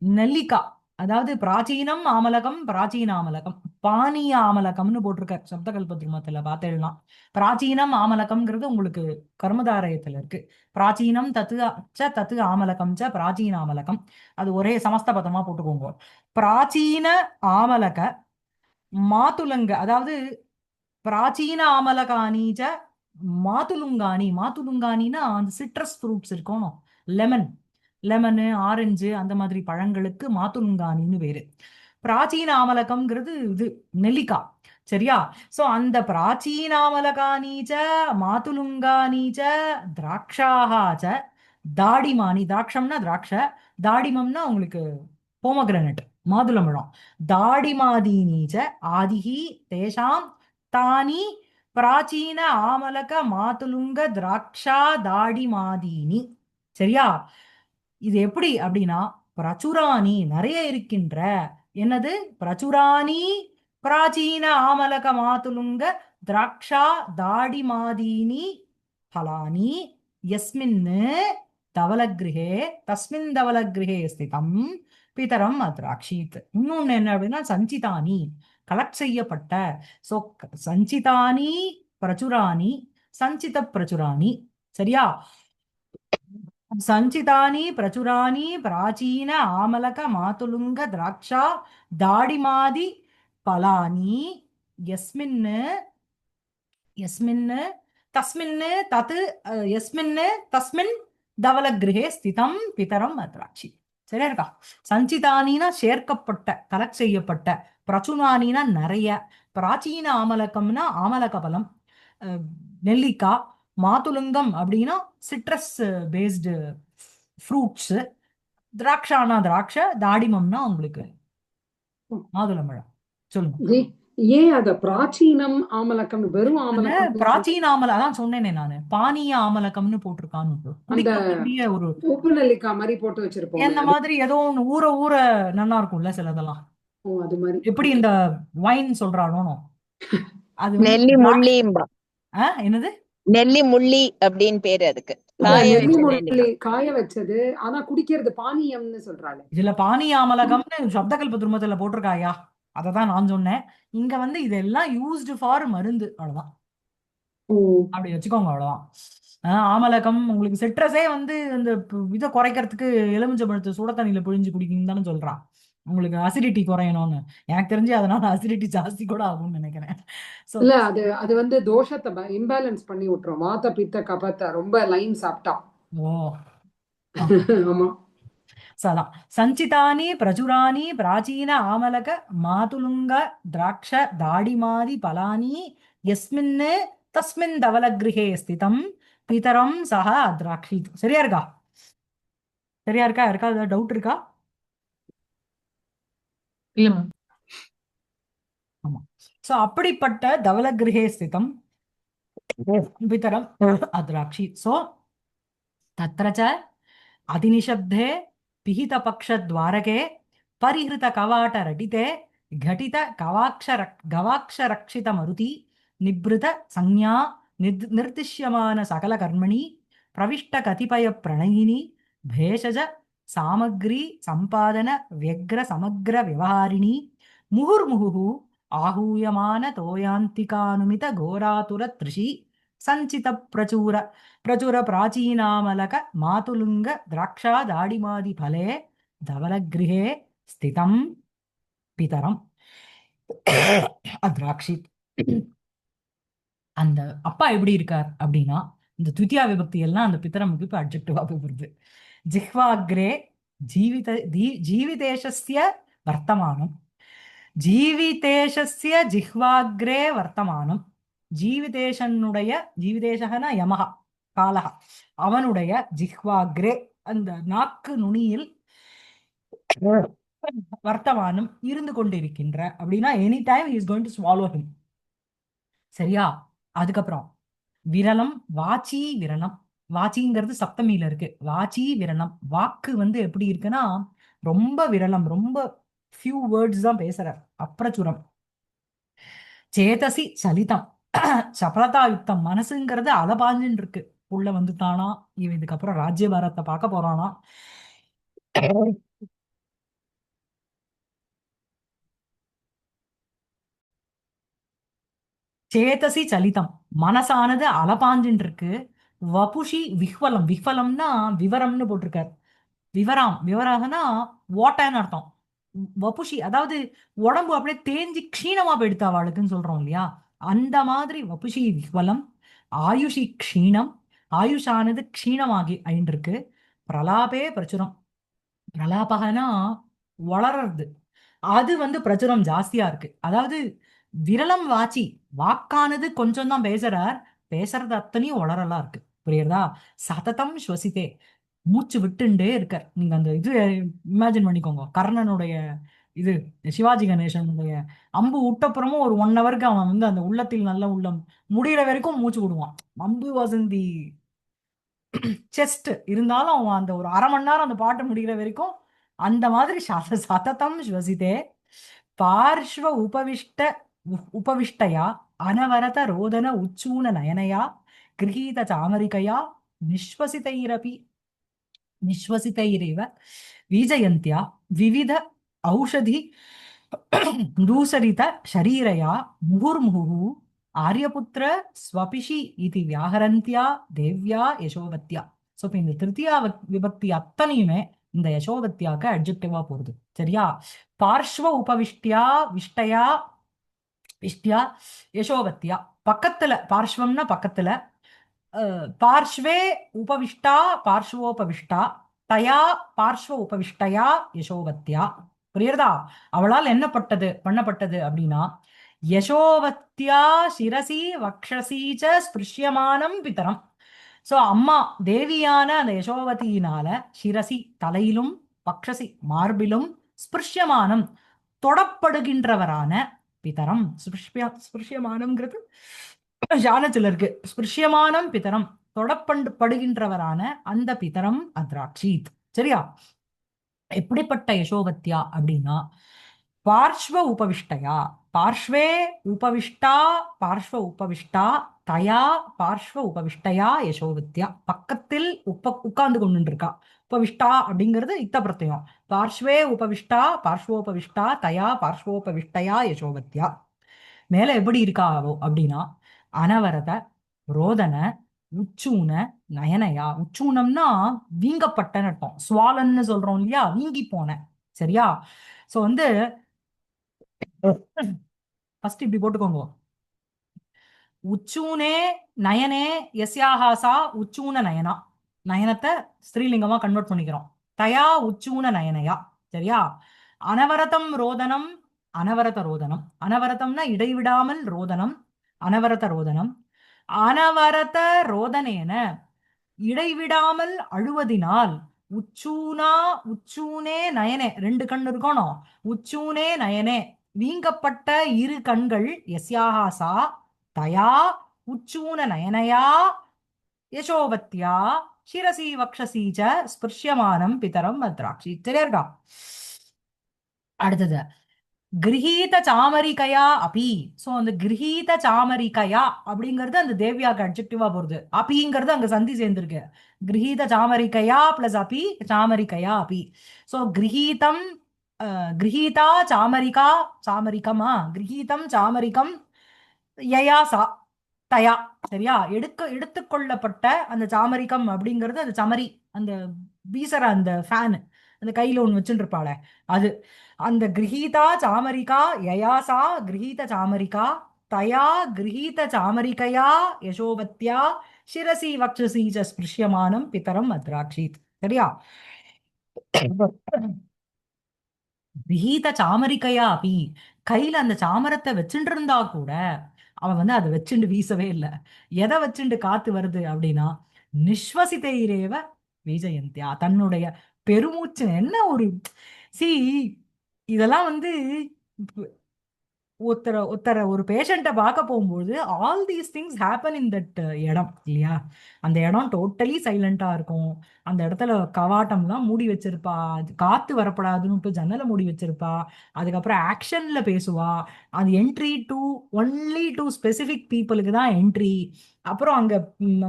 A: நெல்லிக்காய், அதாவது பிராச்சீனம் ஆமலகம் பிராச்சீனாமலகம் பானிய ஆமலகம்னு போட்டிருக்க சப்தகல்பத்ருமத்துல பார்த்தேன்னா. பிராச்சீனம் ஆமலகம்ங்கிறது உங்களுக்கு கர்மதாரயத்துல இருக்கு. பிராச்சீனம் தத்து ஆமலகம் ச பிராச்சீன ஆமலகம், அது ஒரே சமஸ்த பதமா போட்டுக்கோங்க. பிராச்சீன ஆமலக மாதுலங்க, அதாவது பிராச்சீன ஆமலகானீச்ச மாதுலுங்கானி. மாதுலுங்கானினா அந்த சிட்ரஸ் ஃப்ரூட்ஸ் இருக்கணும், லெமனு ஆரஞ்சு அந்த மாதிரி பழங்களுக்கு மாதுலுங்கானின்னு பேரு. பிராச்சீன ஆமலகம்ங்கிறது இது நெல்லிக்காய். சரியா, சோ அந்த பிராச்சீனாமலகானீச்ச மாதுலுங்கானீச்ச திராட்சாஹாச்ச தாடிமானி. திராட்சம்னா திராட்ச, தாடிமம்னா உங்களுக்கு போமகிரனட் மாதுளம்பழம். தாடிமாதீனீச்ச ஆதிஹி தேஷாம் தானி பிராச்சீன ஆமலக மாதுலுங்க திராட்சா தாடிமாதீனி. சரியா, இது எப்படி அப்படின்னா பிரச்சுராணி நிறைய இருக்கின்ற, என்னது பிரச்சுராணி பிராச்சீன ஆமலக மாதுலுங்க திராட்சா தாடிமாதீனி பலானி யஸ்மின்னு தவலகிரகே தஸ்மின் தவலகிரகே ஸ்திதம் பிதரம் அத்ராக்ஷீத். இன்னொன்னு என்ன அப்படின்னா சஞ்சிதானி கலெக்ட் செய்யப்பட்ட. சோ சஞ்சிதானி பிரச்சுராணி சஞ்சித பிரச்சுராணி. சரியா, சஞ்சிதானி பிரச்சுராணி பிராச்சீன ஆமலக மாதுலுங்க திராட்சா தாடிமாதி பலானி யஸ்மின்னு யஸ்மின்னு தஸ்மின்னு தத்து யஸ்மின்னு தஸ்மின் தவலகிரகே ஸ்திதம் பிதரம் அத்ராட்சி. சரியா இருக்கா? சஞ்சிதானினா சேர்க்கப்பட்ட கலெக்ட் செய்யப்பட்ட, பிரச்சுரானினா நிறைய, பிராச்சீன ஆமலகம்னா ஆமலக பலம் நெல்லிக்காய், மாதுலுங்கம் அப்படின்னா சிட்ரஸ் பேஸ்டு ஃப்ரூட்ஸ், திராட்சானா திராட்சை, தாடிமம்னா உங்களுக்கு மாதுளம்பழம். சொல்லுங்க.
E: ஏன் அத பிராச்சீனம் ஆமலக்கம் வெறும் ஆமலக்கம்
A: பிராச்சீன ஆமல அதான் சொன்னேனே நானு பானிய ஆமலக்கம்னு போட்டிருக்கான்னு
E: அந்த
A: குடிக்கக்கூடிய ஒரு
E: உப்பு நெல்லிக்காய் மாதிரி போட்டு வச்சிருப்போமே
A: இந்த
E: அது.
A: மாதிரி ஏதோ ஒண்ணு ஊற ஊற நல்லா இருக்கும்ல சிலதெல்லாம்
E: ஓ அது மாதிரி.
A: எப்படி இந்த வைன் சொல்றானோ அது வந்து
F: நெல்லி முள்ளிம்பா.
A: என்னது
F: நெல்லி முள்ளி அப்படின்னு பேரு அதுக்கு.
E: இல்ல,
F: காய
E: நெல்லி
F: வச்ச
E: முள்ளி
F: நெல்லிக்காய்.
E: காய வச்சது ஆனா குடிக்கிறது பானியம்னு சொல்றாள்.
A: இதுல பானிய ஆமலகம்னு சப்தகல்ப துருமத்துல போட்டிருக்காயா அததான் நான் சொன்னேன். இங்க வந்து இதெல்லாம் யூஸ்டு ஃபார் மருந்து அவ்வளவுதான்.
E: ஓ
A: அப்படி வச்சுக்கோங்க அவ்வளவுதான். ஆமலகம் உங்களுக்கு சிட்ரஸே வந்து இந்த இதை குறைக்கிறதுக்கு எலுமிச்சம்பழத்தை சுட தண்ணியில பிழிஞ்சு குடிக்கணும்னு தானே சொல்றான். உங்களுக்கு அசிடிட்டி குறையணும்னு எனக்கு தெரிஞ்சு அதனால அசிடிட்டி ஜாஸ்தி கூட ஆகும்னு நினைக்கிறேன். ஸோ
E: இல்ல அது அது வந்து தோஷத்தை இம்பேலன்ஸ் பண்ணி விட்டுரும். வாத்த பித்த கபத்தை ரொம்ப லைன் சாப்பிட்டா.
A: ஓ
E: ஆமா.
A: சலாம் சஞ்சிதானி பிரச்சுராணி பிராச்சீன ஆமலக மாதுலுங்க திராட்ச தாடிமாதி பலானி யஸ்மின் தஸ்மின் தவலகிருஹே ஸ்திதம் பிதரம் சஹ அத்ராக்ஷித். சரியா இருக்கா? சரியா இருக்கா? இருக்கா டவுட் இருக்கா?
G: இல்லம்மா.
A: ஆமா. சோ அப்படிப்பட்ட தவலகிருஹே ஸ்திதம் பிதரம் அத்ராக்ஷி. சோ தத்ரச்ச அதிநிஷப்தே पिहितपक्षद्वारके परिहृतकवाटरटिते गवाक्षरक्षितमरुति निभृत संज्ञा निर्दिश्यमान सकलकर्मणि प्रविष्टकतिपयप्रणयिनि भेषज सामग्री सम्पादन व्यग्र समग्र व्यवहारिणि मुहुर्मुहुः आहूयमान तोयान्तिकानुमित घोरातुर त्रिषि संचित प्रचुर प्रचुर प्राचीनामलक मातुलुंग द्राक्षा दाडिमादि फले धवलगृहे स्थितं पितरम அத்ராக்ஷி. அந்த அப்பா எப்படி இருக்கார் அப்படின்னா இந்த துதியா விபக்தி எல்லாம் அந்த பித்தரமுக்கு இப்ப அட்ஜெக்டிவா போகுது. ஜிஹ்வாக்ரே ஜீவிதேஷஸ்ய வர்த்தமானம் ஜீவிதேஷஸ்ய ஜிஹ்வாக்ரே வர்த்தமானம் ஜீவிதேஷனுடைய ஜீவிதேசகன யமஹா காலஹா அவனுடைய ஜிஹ்வாக்ரே அந்த நாக்கு நுனியில் வர்த்தமானம் இருந்து கொண்டிருக்கின்ற அப்படின்னா any time is going to swallow him. சரியா? அதுக்கப்புறம் விரலம் வாச்சி விரலம். வாச்சிங்கிறது சப்தமியில இருக்கு. வாச்சி விரலம் வாக்கு வந்து எப்படி இருக்குன்னா ரொம்ப விரலம் ரொம்ப ஃபியூ வேர்ட்ஸ் தான் பேசுறார். அப்ரச்சுரம். சேதசி சலிதம் சபலதா யுக்தம் மனசுங்கிறது அலபாஞ்சுன்னு இருக்கு. உள்ள வந்துட்டானா இவன் இதுக்கப்புறம் ராஜ்யபாரத்தை பார்க்க போறானா. சேதசி சலிதம் மனசானது அலபாஞ்சுன்னு இருக்கு. வபுஷி விஹ்வலம் விஹ்வலம்னா விவரம்னு போட்டிருக்காரு. விவராம் விவராகனா ஓட்டன்னு அர்த்தம். வபுஷி அதாவது உடம்பு அப்படியே தேஞ்சி க்ஷீணமா போயிடுத்து அவளுக்குன்னு சொல்றோம் இல்லையா, அந்த மாதிரி வபுஷி விஹ்வலம். ஆயுஷி க்ஷீணம் ஆயுஷானது க்ஷீணமாகி ஆயின்றிருக்கு. பிரலாபே பிரச்சுரம் பிரலாபகனா வளர்றது அது வந்து பிரச்சுரம் ஜாஸ்தியா இருக்கு. அதாவது விரலம் வாச்சி வாக்கானது கொஞ்சம் தான் பேசுறார், பேசுறது அத்தனையும் உளறலா இருக்கு. புரியுறதா? சததம் ஸ்வசித்தே மூச்சு விட்டுண்டே இருக்கார். நீங்க அந்த இது இமேஜின் பண்ணிக்கோங்க. கர்ணனுடைய இது சிவாஜி கணேசனுடைய அம்பு விட்டப்புறமும் ஒரு 1 ஹவருக்கு அவன் வந்து அந்த உள்ளத்தில் நல்ல உள்ளம் முடிகிற வரைக்கும் மூச்சு விடுவான். அம்பு வசந்தி செஸ்ட் இருந்தாலும் அவன் அந்த ஒரு 1/2 மணி நேரம் அந்த பாட்டு முடிகிற வரைக்கும் அந்த மாதிரி சததம் ஸ்வசித்தே பார்ஷ்வ உபவிஷ்டயா அனவரத ரோதன உச்சூன நயனயா கிரகீத சாமரிகையா நிஸ்வசிதைரபி நிஸ்வசிதைரேவ வீஜயந்தியா விவித ஔஷதி தூசரித ஷரீரயா முகுர்முகு ஆரியபுத்திர ஸ்வபிஷி இது வியாகரந்தியா தேவ்யா யசோவத்யா. ஸோ இப்போ இந்த திருத்தியா விபக்தி அத்தனையுமே இந்த யசோவத்யாக்கு அட்ஜெக்டிவா போகுது. சரியா? பார்ஷ்வ உபவிஷ்டியா விஷ்டயா விஷ்டியா யசோவத்யா பக்கத்துல பார்ஷ்வம்னா பக்கத்துல பார்ஷ்வே உபவிஷ்டா பார்ஷ்வோபவிஷ்டா தயா பார்ஷ்வ உபவிஷ்டயா யசோவத்யா. புரியுறதா? அவளால் என்ன பண்ணப்பட்டது அப்படின்னா யசோவத்யா சிரசி வக்ஷசீச்ச ஸ்பிருஷ்யமானம் பிதரம். சோ அம்மா தேவியான அந்த யசோவதியினால சிரசி தலையிலும் வக்ஷசி மார்பிலும் ஸ்பிருஷ்யமானம் தொடப்படுகின்றவரான பிதரம் ஸ்பிருஷ்யமானம்ங்கிறது ஜானத்துல இருக்கு. ஸ்பிருஷ்யமானம் பிதரம், தொடப்படுகின்றவரான அந்த பிதரம் அத்ராட்சீத். சரியா? எப்படிப்பட்ட யசோவத்யா அப்படின்னா, பார்ஷ்வ உபவிஷ்டயா, பார்ஷ்வே உபவிஷ்டா, பார்ஷ்வ உபவிஷ்டா தயா, பார்ஷ்வ உபவிஷ்டயா யசோவத்யா, பக்கத்தில் உட்கார்ந்து கொண்டு இருக்கா. உபவிஷ்டா அப்படிங்கிறது இத்த பிரத்யம். பார்ஷ்வே உபவிஷ்டா, பார்ஷ்வோபவிஷ்டா தயா, பார்ஷ்வோபவிஷ்டயா யசோவத்யா. மேல எப்படி இருக்காவோ அப்படின்னா, அனவரத ரோதன உச்சூன நயனையா. உச்சூனம்னா வீங்கப்பட்டன்னு அர்த்தம். ஸ்வாலன்னு சொல்றோம் இல்லையா, வீங்கி போன. சரியா? சோ வந்து ஃபர்ஸ்ட் இப்படி போட்டுக்கோங்க. உச்சூனே நயனே யஸ்யாஹா சா உச்சூன நயனா. நயனத்தை ஸ்திரீலிங்கமா கன்வெர்ட் பண்ணிக்கிறோம். தயா உச்சூன நயனையா. சரியா? அனவரதம் ரோதனம், அனவரத ரோதனம். அனவரதம்னா இடைவிடாமல் ரோதனம், அனவரத ரோதனம். அனவரத ரோதனேன, இடைவிடாமல் அழுவதினால். உச்சூனா உச்சூனே நயனே, ரெண்டு கண் இருக்கணும். உச்சூனே நயனே, வீங்கப்பட்ட இரு கண்கள். யஸ்யாஹா சா தயா உச்சூன நயனயா யசோவத்யா சிரசி வக்ஷசி ச ஸ்பிருஷ்யமானம் பிதரம் அத்ராட்சி. சரியா இருக்கா? அடுத்தது கிரகீத சாமரிகையா அபி. சோ அந்த கிரகீத சாமரிகையா அப்படிங்கிறது அந்த தேவ்யாக்கு அட்ஜெக்டிவா போறது. அபிங்கிறது அங்க சந்தி சேர்ந்திருக்கு. கிரகீத சாமரிகையா பிளஸ் அபி, சாமரிகையா அபி. சோ கிரகீதம், கிரகீதா சாமரிகா, சாமரிகமா, கிரகீதம் சாமரிகம் யயா சா தயா. சரியா? எடுத்துக்கொள்ளப்பட்ட அந்த சாமரிகம் அப்படிங்கிறது அந்த சமரி, அந்த வீசற அந்த ஃபேன், அந்த கையில ஒண்ணு வச்சுட்டு இருப்பாளே அது. அந்த கிரகீதா சாமரிகா யயாசா கிரகீத சாமரிகா தயா கிரகீத சாமரிகையா யசோவத்யா சிரசி வக்ஷசி ச ஸ்பிருஷ்யமானம் பிதரம் அத்ராட்சீத். சரியா? கிரகீத சாமரிகையா அப்படி, கையில அந்த சாமரத்தை வச்சுட்டு இருந்தா கூட அவன் வந்து அதை வச்சுண்டு வீசவே இல்லை. எதை வச்சுண்டு காத்து வருது அப்படின்னா, நிஸ்வசிதைரேவ விஜயந்தியா, தன்னுடைய பெருமூச்சு. என்ன ஒரு சி, இதெல்லாம் வந்து ஒருத்தர ஒரு பேஷண்ட்டை பார்க்க போகும்போது all these things happen in that இடம் இல்லையா? அந்த இடம் டோட்டலி சைலண்டா இருக்கும். அந்த இடத்துல கவாட்டம்லாம் மூடி வச்சிருப்பா, காத்து வரப்படாதுன்னு இப்போ ஜன்னலை மூடி வச்சிருப்பா. அதுக்கப்புறம் ஆக்ஷன்ல பேசுவா. அது entry to only to specific பீப்புளுக்கு தான் என்ட்ரி. அப்புறம் அங்க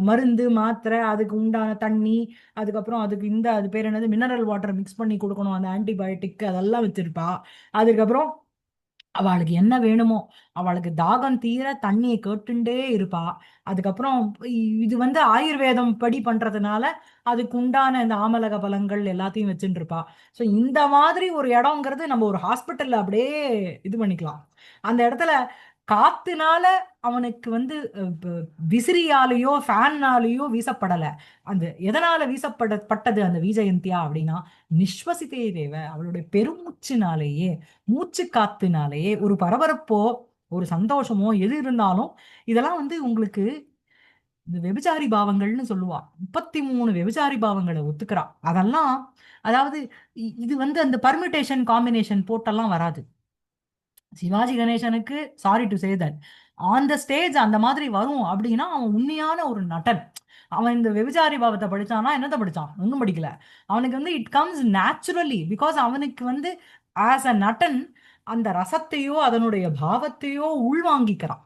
A: மருந்து மாத்திரை, அதுக்கு உண்டான தண்ணி, அதுக்கப்புறம் அதுக்கு இந்த அது பேர் என்னது மினரல் வாட்டர் மிக்ஸ் பண்ணி கொடுக்கணும், அந்த ஆன்டிபயோட்டிக் அதெல்லாம் வச்சிருப்பா. அதுக்கப்புறம் அவளுக்கு என்ன வேணுமோ, அவளுக்கு தாகம் தீர தண்ணியை கேட்டுண்டே இருப்பா. அதுக்கப்புறம் இது வந்து ஆயுர்வேதம் படி பண்றதுனால அதுக்கு உண்டான இந்த ஆமலக பழங்கள் எல்லாத்தையும் வச்சுட்டு இருப்பா. ஸோ இந்த மாதிரி ஒரு இடம்ங்கிறது நம்ம ஒரு ஹாஸ்பிட்டல்ல அப்படியே இது பண்ணிக்கலாம். அந்த இடத்துல காத்துனால அவனுக்கு வந்து விசிறியாலேயோ ஃபேன்னாலேயோ வீசப்படல. அந்த எதனால வீசப்பட்டது அந்த விஜயந்தியா அப்படின்னா, நிஸ்வசித்தே தேவ, அவளுடைய பெருமூச்சினாலேயே, மூச்சு காத்துனாலேயே. ஒரு பரபரப்போ ஒரு சந்தோஷமோ எது இருந்தாலும் இதெல்லாம் வந்து உங்களுக்கு இந்த வெபிச்சாரி பாவங்கள்னு சொல்லுவா. 33 வெபிச்சாரி பாவங்களை ஒத்துக்கிறா. அதெல்லாம் அதாவது இது வந்து அந்த பர்மிட்டேஷன் காம்பினேஷன் போட்டெல்லாம் வராது. சிவாஜி கணேசனுக்கு sorry to say that on the stage அந்த மாதிரி வரும் அப்படின்னா அவன் உண்மையான ஒரு நடன். அவன் இந்த வெபிச்சாரி பாவத்தை படிச்சானா என்னத்தை படிச்சான்? ஒன்றும் படிக்கல. அவனுக்கு வந்து இட் கம்ஸ் நேச்சுரலி, பிகாஸ் அவனுக்கு வந்து ஆஸ் அ நடன் அந்த ரசத்தையோ அதனுடைய பாவத்தையோ உள்வாங்கிக்கிறான்.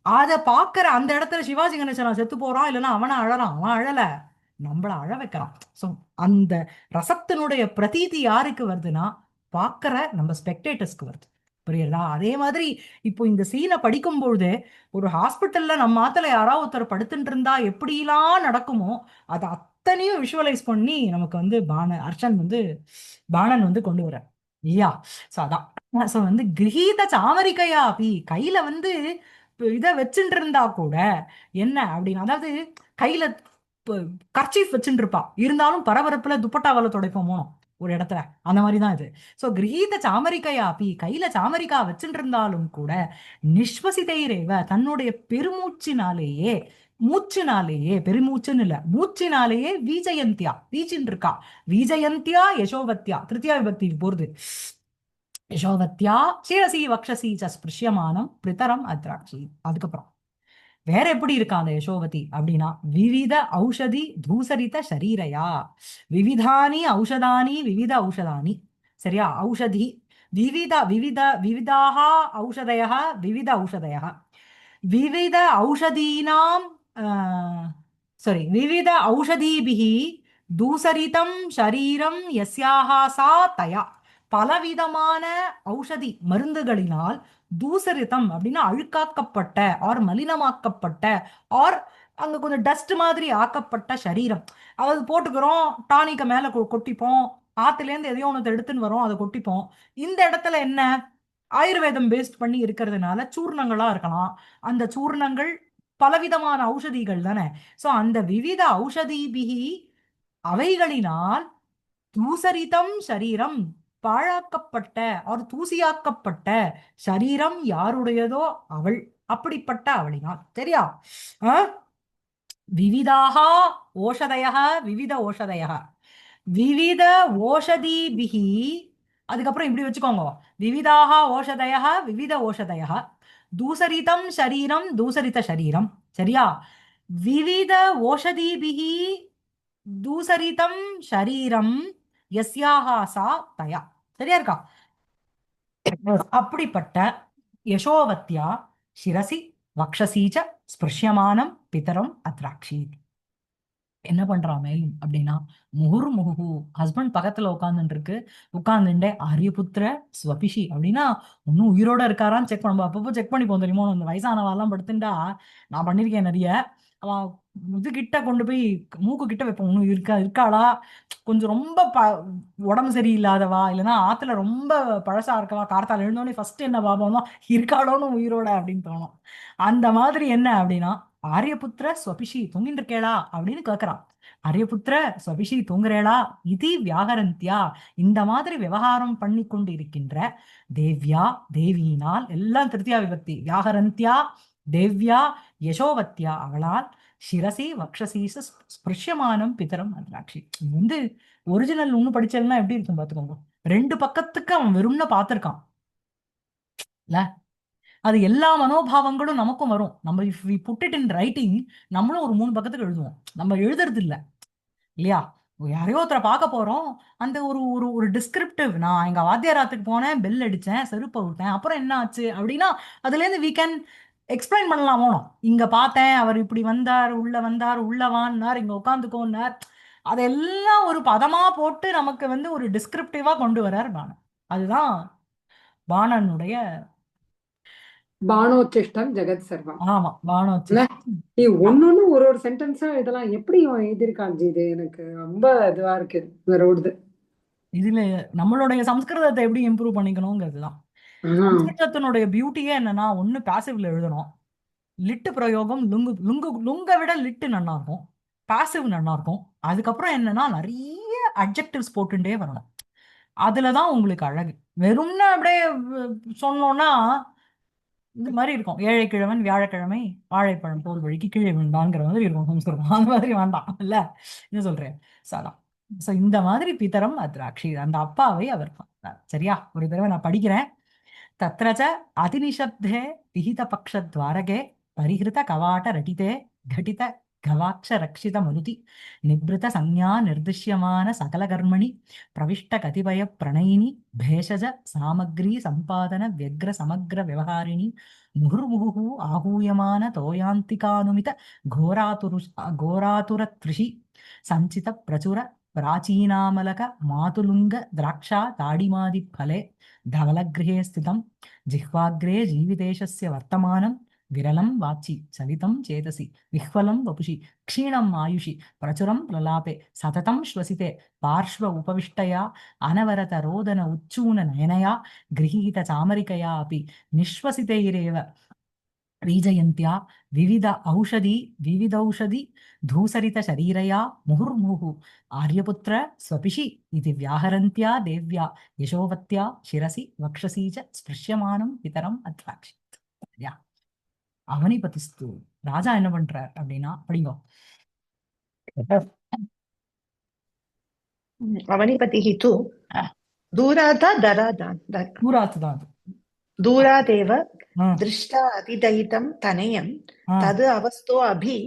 A: அதை பார்க்கிற அந்த இடத்துல சிவாஜி கணேசன் செத்து போறான், இல்லைன்னா அவனை அழறான். அவன் அழல, நம்மள அழ வைக்கிறான். ஸோ அந்த ரசத்தினுடைய பிரதீதி யாருக்கு வருதுன்னா, பார்க்கிற நம்ம ஸ்பெக்டேட்டர்ஸ்க்கு வருது. புரியுறதா? அதே மாதிரி இப்போ இந்த சீனை படிக்கும்பொழுது ஒரு ஹாஸ்பிட்டல்ல நம்ம ஆத்துல யாராவது ஒருத்தர் படுத்துட்டு இருந்தா எப்படிலாம் நடக்குமோ அதை அத்தனையும் விஷுவலைஸ் பண்ணி நமக்கு வந்து அர்ச்சன் வந்து பாணன் வந்து கொண்டு வர இல்லையா? ஸோ அதான். ஸோ வந்து கிரகீத சாமரிகையா அப்படி கையில வந்து இதை வச்சுட்டு இருந்தா கூட என்ன அப்படின்னு, அதாவது கையில கர்ச்சீஃப் வச்சுட்டு இருப்பா, இருந்தாலும் பரபரப்புல துப்பட்டாவால துடைப்போமோ ஒரு இடத்துல, அந்த மாதிரிதான் இது. சோ கிரகீத சாமரிகையா அப்படி, கையில சாமரிகா வச்சுட்டு இருந்தாலும் கூட நிஸ்வசிதைரேவ, தன்னுடைய பெருமூச்சினாலேயே, மூச்சினாலேயே, பெருமூச்சுன்னு இல்ல மூச்சினாலேயே விஜயந்தியா வீச்சின்னு இருக்கா. விஜயந்தியா யசோவத்யா, திருத்தியா விபக்தி போறது. யசோவத்யா சிரசி வக்ஷசி ச ஸ்பிருஷ்யமானம் பிரிதரம் அத்ராட்சி. அதுக்கப்புறம் வேற எப்படி இருக்கா அந்த யசோவதி அப்படின்னா, விவித ஔஷதி தூசரித ஷரீரயா. விவிதானி ஔஷதானி விவித ஔஷதானி. சரியா? ஔஷதி விவித விவித விவிதாக ஔஷதய விவித ஔஷதய விவித ஔஷதீனாம் சாரி விவித ஔஷதீபிः தூசரிதம் ஷரீரம் யஸ்யாஹ சா தயா. பலவிதமான ஔஷதி மருந்துகளினால் தூசரிதம் அப்படின்னா அழுக்காக்கப்பட்ட ஆர் மலினமாக்கப்பட்ட ஆர் அங்க கொஞ்சம் டஸ்ட் மாதிரி ஆக்கப்பட்ட சரீரம். அதாவது போட்டுக்கிறோம், டானிக்க மேல கொட்டிப்போம், ஆத்துலேருந்து எதையோ ஒன்று எடுத்துன்னு வரோம், அதை கொட்டிப்போம். இந்த இடத்துல என்ன, ஆயுர்வேதம் பேஸ்ட் பண்ணி இருக்கிறதுனால சூர்ணங்களா இருக்கலாம். அந்த சூர்ணங்கள் பலவிதமான ஔஷதிகள் தானே. சோ அந்த விவித ஔஷதிபிகி அவைகளினால் தூசரிதம் சரீரம் பாழாக்கப்பட்ட ஒரு தூசியாக்கப்பட்ட சரீரம் யாருடையதோ அவள், அப்படிப்பட்ட அவளினால். சரியா? விவிதாக ஓஷதய விவித ஓஷதய விவித ஓஷதிபிகி. அதுக்கப்புறம் இப்படி வச்சுக்கோங்க, விவிதாக ஓஷதய விவித ஓஷதய தூசரிதம் ஷரீரம் தூசரித ஷரீரம். சரியா? விவித ஓஷதிபிகி தூசரிதம் ஷரீரம் யஸ்யாஹா சா தயா. சரியா இருக்கா? அப்படிப்பட்ட யசோவத்யா சிரசி வக்ஷசீச்ச ஸ்பிருஷ்யமானம் பிதரம் அத்ராட்சி. என்ன பண்றான் மேலும் அப்படின்னா, முகுர்முகு ஹஸ்பண்ட் பக்கத்துல உட்காந்துட்டு ஆரியபுத்திர ஸ்வபிஷி அப்படின்னா இன்னும் உயிரோட இருக்காரான்னு செக் பண்ணுவோம். அப்பப்போ செக் பண்ணிப்போம் தெரியுமோ. அந்த வயசானவாலாம் படுத்துட்டா நான் பண்ணிருக்கேன் நிறைய. அவ இது கிட்ட கொண்டு போய் மூக்கு கிட்ட வைப்போம், இன்னும் இருக்காளா, கொஞ்சம் ரொம்ப உடம்பு சரியில்லாதவா இல்லைன்னா ஆத்துல ரொம்ப பழசா இருக்கவா கார்த்தால எழுந்தோடனே ஃபர்ஸ்ட் என்ன பாப்போம்னா இருக்காளோன்னு உயிரோட அப்படின்னு தோணும். அந்த மாதிரி என்ன அப்படின்னா, ஆரியபுத்திர ஸ்வபிஷி தூங்கிட்டு இருக்கேளா அப்படின்னு கேட்கறான். ஆரியபுத்திர ஸ்வபிஷி தூங்குறேளா இது வியாகரந்தியா. இந்த மாதிரி விவகாரம் பண்ணி கொண்டு இருக்கின்ற தேவ்யா தேவியினால், எல்லாம் திருத்தியா விபக்தி, வியாகரந்தியா தேவ்யா யசோவத்யா அவளால் சிரசி வக்ஷசீச ஸ்பிருஷ்யமானம் பிதரம் அத்ராட்சி. இது ஒரிஜினல் ஒண்ணு படிச்சதுன்னா எப்படி இருக்கும் பாத்துக்கோங்க. ரெண்டு பக்கத்துக்கு அவன் வெறும்னு பார்த்திருக்கான் இல்ல. அது எல்லா மனோபாவங்களும் நமக்கும் வரும். நம்ம if we put it in writing, நம்மளும் ஒரு 3 பக்கத்துக்கு எழுதுவோம். நம்ம எழுதுறது இல்ல இல்லையா? யாரையோ ஒருத்தரை பார்க்க போறோம், அந்த ஒரு ஒரு ஒரு டிஸ்கிரிப்டிவ், நான் எங்க வாத்தியாராத்துக்கு போனேன், பெல் அடிச்சேன், செருப்பை விட்டேன், அப்புறம் என்ன ஆச்சு அப்படின்னா அதுல இருந்து வி கேன் எக்ஸ்பிளைன் பண்ணலாமோ. இங்க பார்த்தேன், அவர் இப்படி வந்தார், உள்ள வான்னார், இங்க உட்காந்துக்கோன்னார். அதெல்லாம் ஒரு பதமா போட்டு நமக்கு ஒரு டிஸ்கிரிப்டிவா கொண்டு வர்றார் பாணன். அதுதான் பாணனுடைய
E: பானோச்சிஷ்டம் ஜெகத் சர்வம்.
A: ஆமா, பானோச்சி.
E: நீ ஒன்னொன்னு ஒரு ஒரு சென்டென்ஸா இதெல்லாம் எப்படி இவன் எழுதியிருக்கான் ஜி? இது எனக்கு ரொம்ப இதுவா இருக்கு வேற ஓடுது.
A: இதுல நம்மளுடைய சம்ஸ்கிருதத்தை எப்படி இம்ப்ரூவ் பண்ணிக்கணுங்கிறதுதான். சம்ஸ்கிருதத்தினுடைய பியூட்டியே என்னன்னா, ஒண்ணு பாசிவ்ல எழுதணும், லிட்டு பிரயோகம் லுங்கு லுங்கு லுங்கை விட லிட்டு நல்லா இருக்கும், பாசிவ் நல்லா இருக்கும். அதுக்கப்புறம் என்னன்னா நிறைய அட்ஜெக்டிவ்ஸ் போட்டுட்டே வரணும். அதுலதான் உங்களுக்கு அழகு. வெறும்னா அப்படியே சொன்னோம்னா இந்த மாதிரி இருக்கும், ஏழை கிழவன் வியாழக்கிழமை வாழைப்பழம் போல் வழிக்கு கீழே விழுந்தாங்கிற மாதிரி இருக்கும் சம்ஸ்கிருதம். அந்த மாதிரி வேண்டாம் இல்ல, என்ன சொல்றேன் சாதா. சோ இந்த மாதிரி பிதரம் அத்ராட்சி, அந்த அப்பாவை அவர் பார்த்தார். சரியா? ஒரு தடவை நான் படிக்கிறேன். தத்ரச்ச அதிநிஷப்தே விஹித பக்ஷத்வாரகே பரிஹிருத கவாட ரட்டிதே घटित गवाक्ष रक्षित मरुति निभृत संज्ञा निर्दिश्यमान सकल कर्मणि प्रविष्ट कतिपय प्रणयिनी भेषज सामग्री संपादन व्यग्र समग्र व्यवहारिणी मुहुर्मुहुः आहूयमान तोयान्तिकानुमित घोरातुरतृषि संचित प्रचुर प्राचीनामलक मातुलुंग द्राक्षा ताडिमादि फले धवलगृहे स्थितं जिह्वाग्रे जीवितेशस्य वर्तमानं विरलं वाचि चलितं चेतसि विह्वलं वपुषि क्षीणं आयुषि प्रचुरं प्रलापे सततं श्वसिते पार्श्व उपविष्टया अनवरत रोदन उच्चून नयनया गृहीत चामरिकया अपि निश्वसितैरेव वीजयन्त्या विविधौषधि धूसरित शरीरया मुहुर्मुहुः आर्यपुत्र स्वपिषि इति व्याहरन्त्या देव्या यशोवत्या शिरसि वक्षसि च स्पृश्यमानं पितरम् अद्राक्षि. அவனிபதிஸ்து. ராஜா என்ன பண்றார் அப்படின்னா, படிங்கோ.
B: அவனிபதிः तु दूरादा दरादा
A: தூராத்து தான் அது.
B: दूरादेव
A: ஆ,
B: दृष्टा अतिदयितं तनयं
A: ஆ,
B: तद् अवस्थो अभि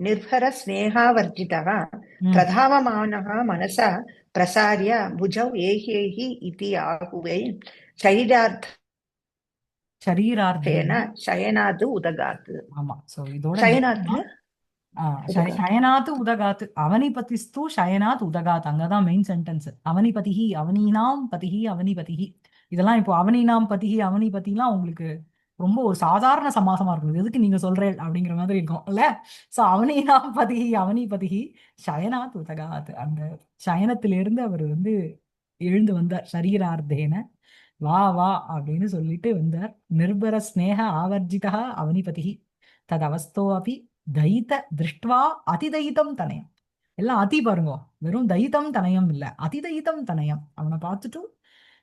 B: निर्भरस्नेहावर्जितः
A: ம்.
B: प्रधावमानः मनसा प्रसार्य भुजौ एहि इति आहुवे शरीरार्थेन
A: ஷரீரார்த்தேன.
B: शयनात् उदगात्
A: ஆமா. சோ இதோட
B: शयनात् उदगात्
A: ஷயனாத்து உதகாத்து அவனிபதிஸ்து ஷயனாத் உதகாத் அங்கதான் மெயின் சென்டென்ஸ். அவனிபதிஹி அவனீனாம் பதிஹி அவனிபதிஹி. இதெல்லாம் இப்போ அவனீனாம் பதிஹி அவனிபதிலாம் உங்களுக்கு ரொம்ப ஒரு சாதாரண சமாசமா இருக்கும். இது எதுக்கு நீங்க சொல்றேன் அப்படிங்கிற மாதிரி இருக்கும் இல்ல. சோ அவனீனாம் பதிஹி அவனிபதிஹி ஷயனாத் உதகாத். அந்த சயனத்திலிருந்து அவர் வந்து எழுந்து வந்தார். ஷரீரார்த்தேன வா வா அப்படின்னு சொல்லிட்டு வந்தார். நிர்பர ஸ்நேக ஆவர்ஜிதா அவனிபதிஹி ததவஸ்தோ அபி தைத திருஷ்டுவா அதிதைதம் தனயம். எல்லாம் அதி பாருங்க, வெறும் தைதம் தனயம் இல்ல, அதிதைதம் தனயம். அவனை பார்த்துட்டு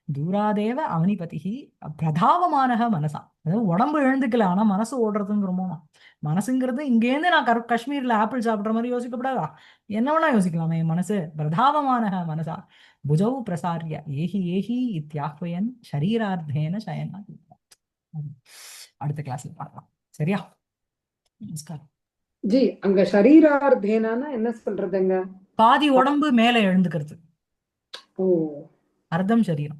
A: தூராதேவ அவனிபதிஹி பிரதாவமானக மனசா. அதாவது உடம்பு எழுந்துக்கல, ஆனா மனசு ஓடுறதுங்கிறோமோ. மனசுங்கிறது இங்கேருந்து நான் காஷ்மீர்ல ஆப்பிள் சாப்பிடுற மாதிரி யோசிக்கப்படாதா? என்ன வேணா யோசிக்கலாமே. என் மனசு பிரதாவமானக மனசா புஜௌ பிரசாரிய ஏஹி ஏஹி இத்தியாஹ்வயன் ஷரீரார்த்தேன சயனா. அடுத்த கிளாஸ்ல பார்க்கலாம். சரியா? நமஸ்காரம்.
E: ஜி அங்க ஷரீரார்த்தேனானா என்ன சொல்றதுங்க?
A: பாதி உடம்பு மேல எழுந்துக்கிறது,
E: ஓ
A: அர்த்தம் சரீரம்.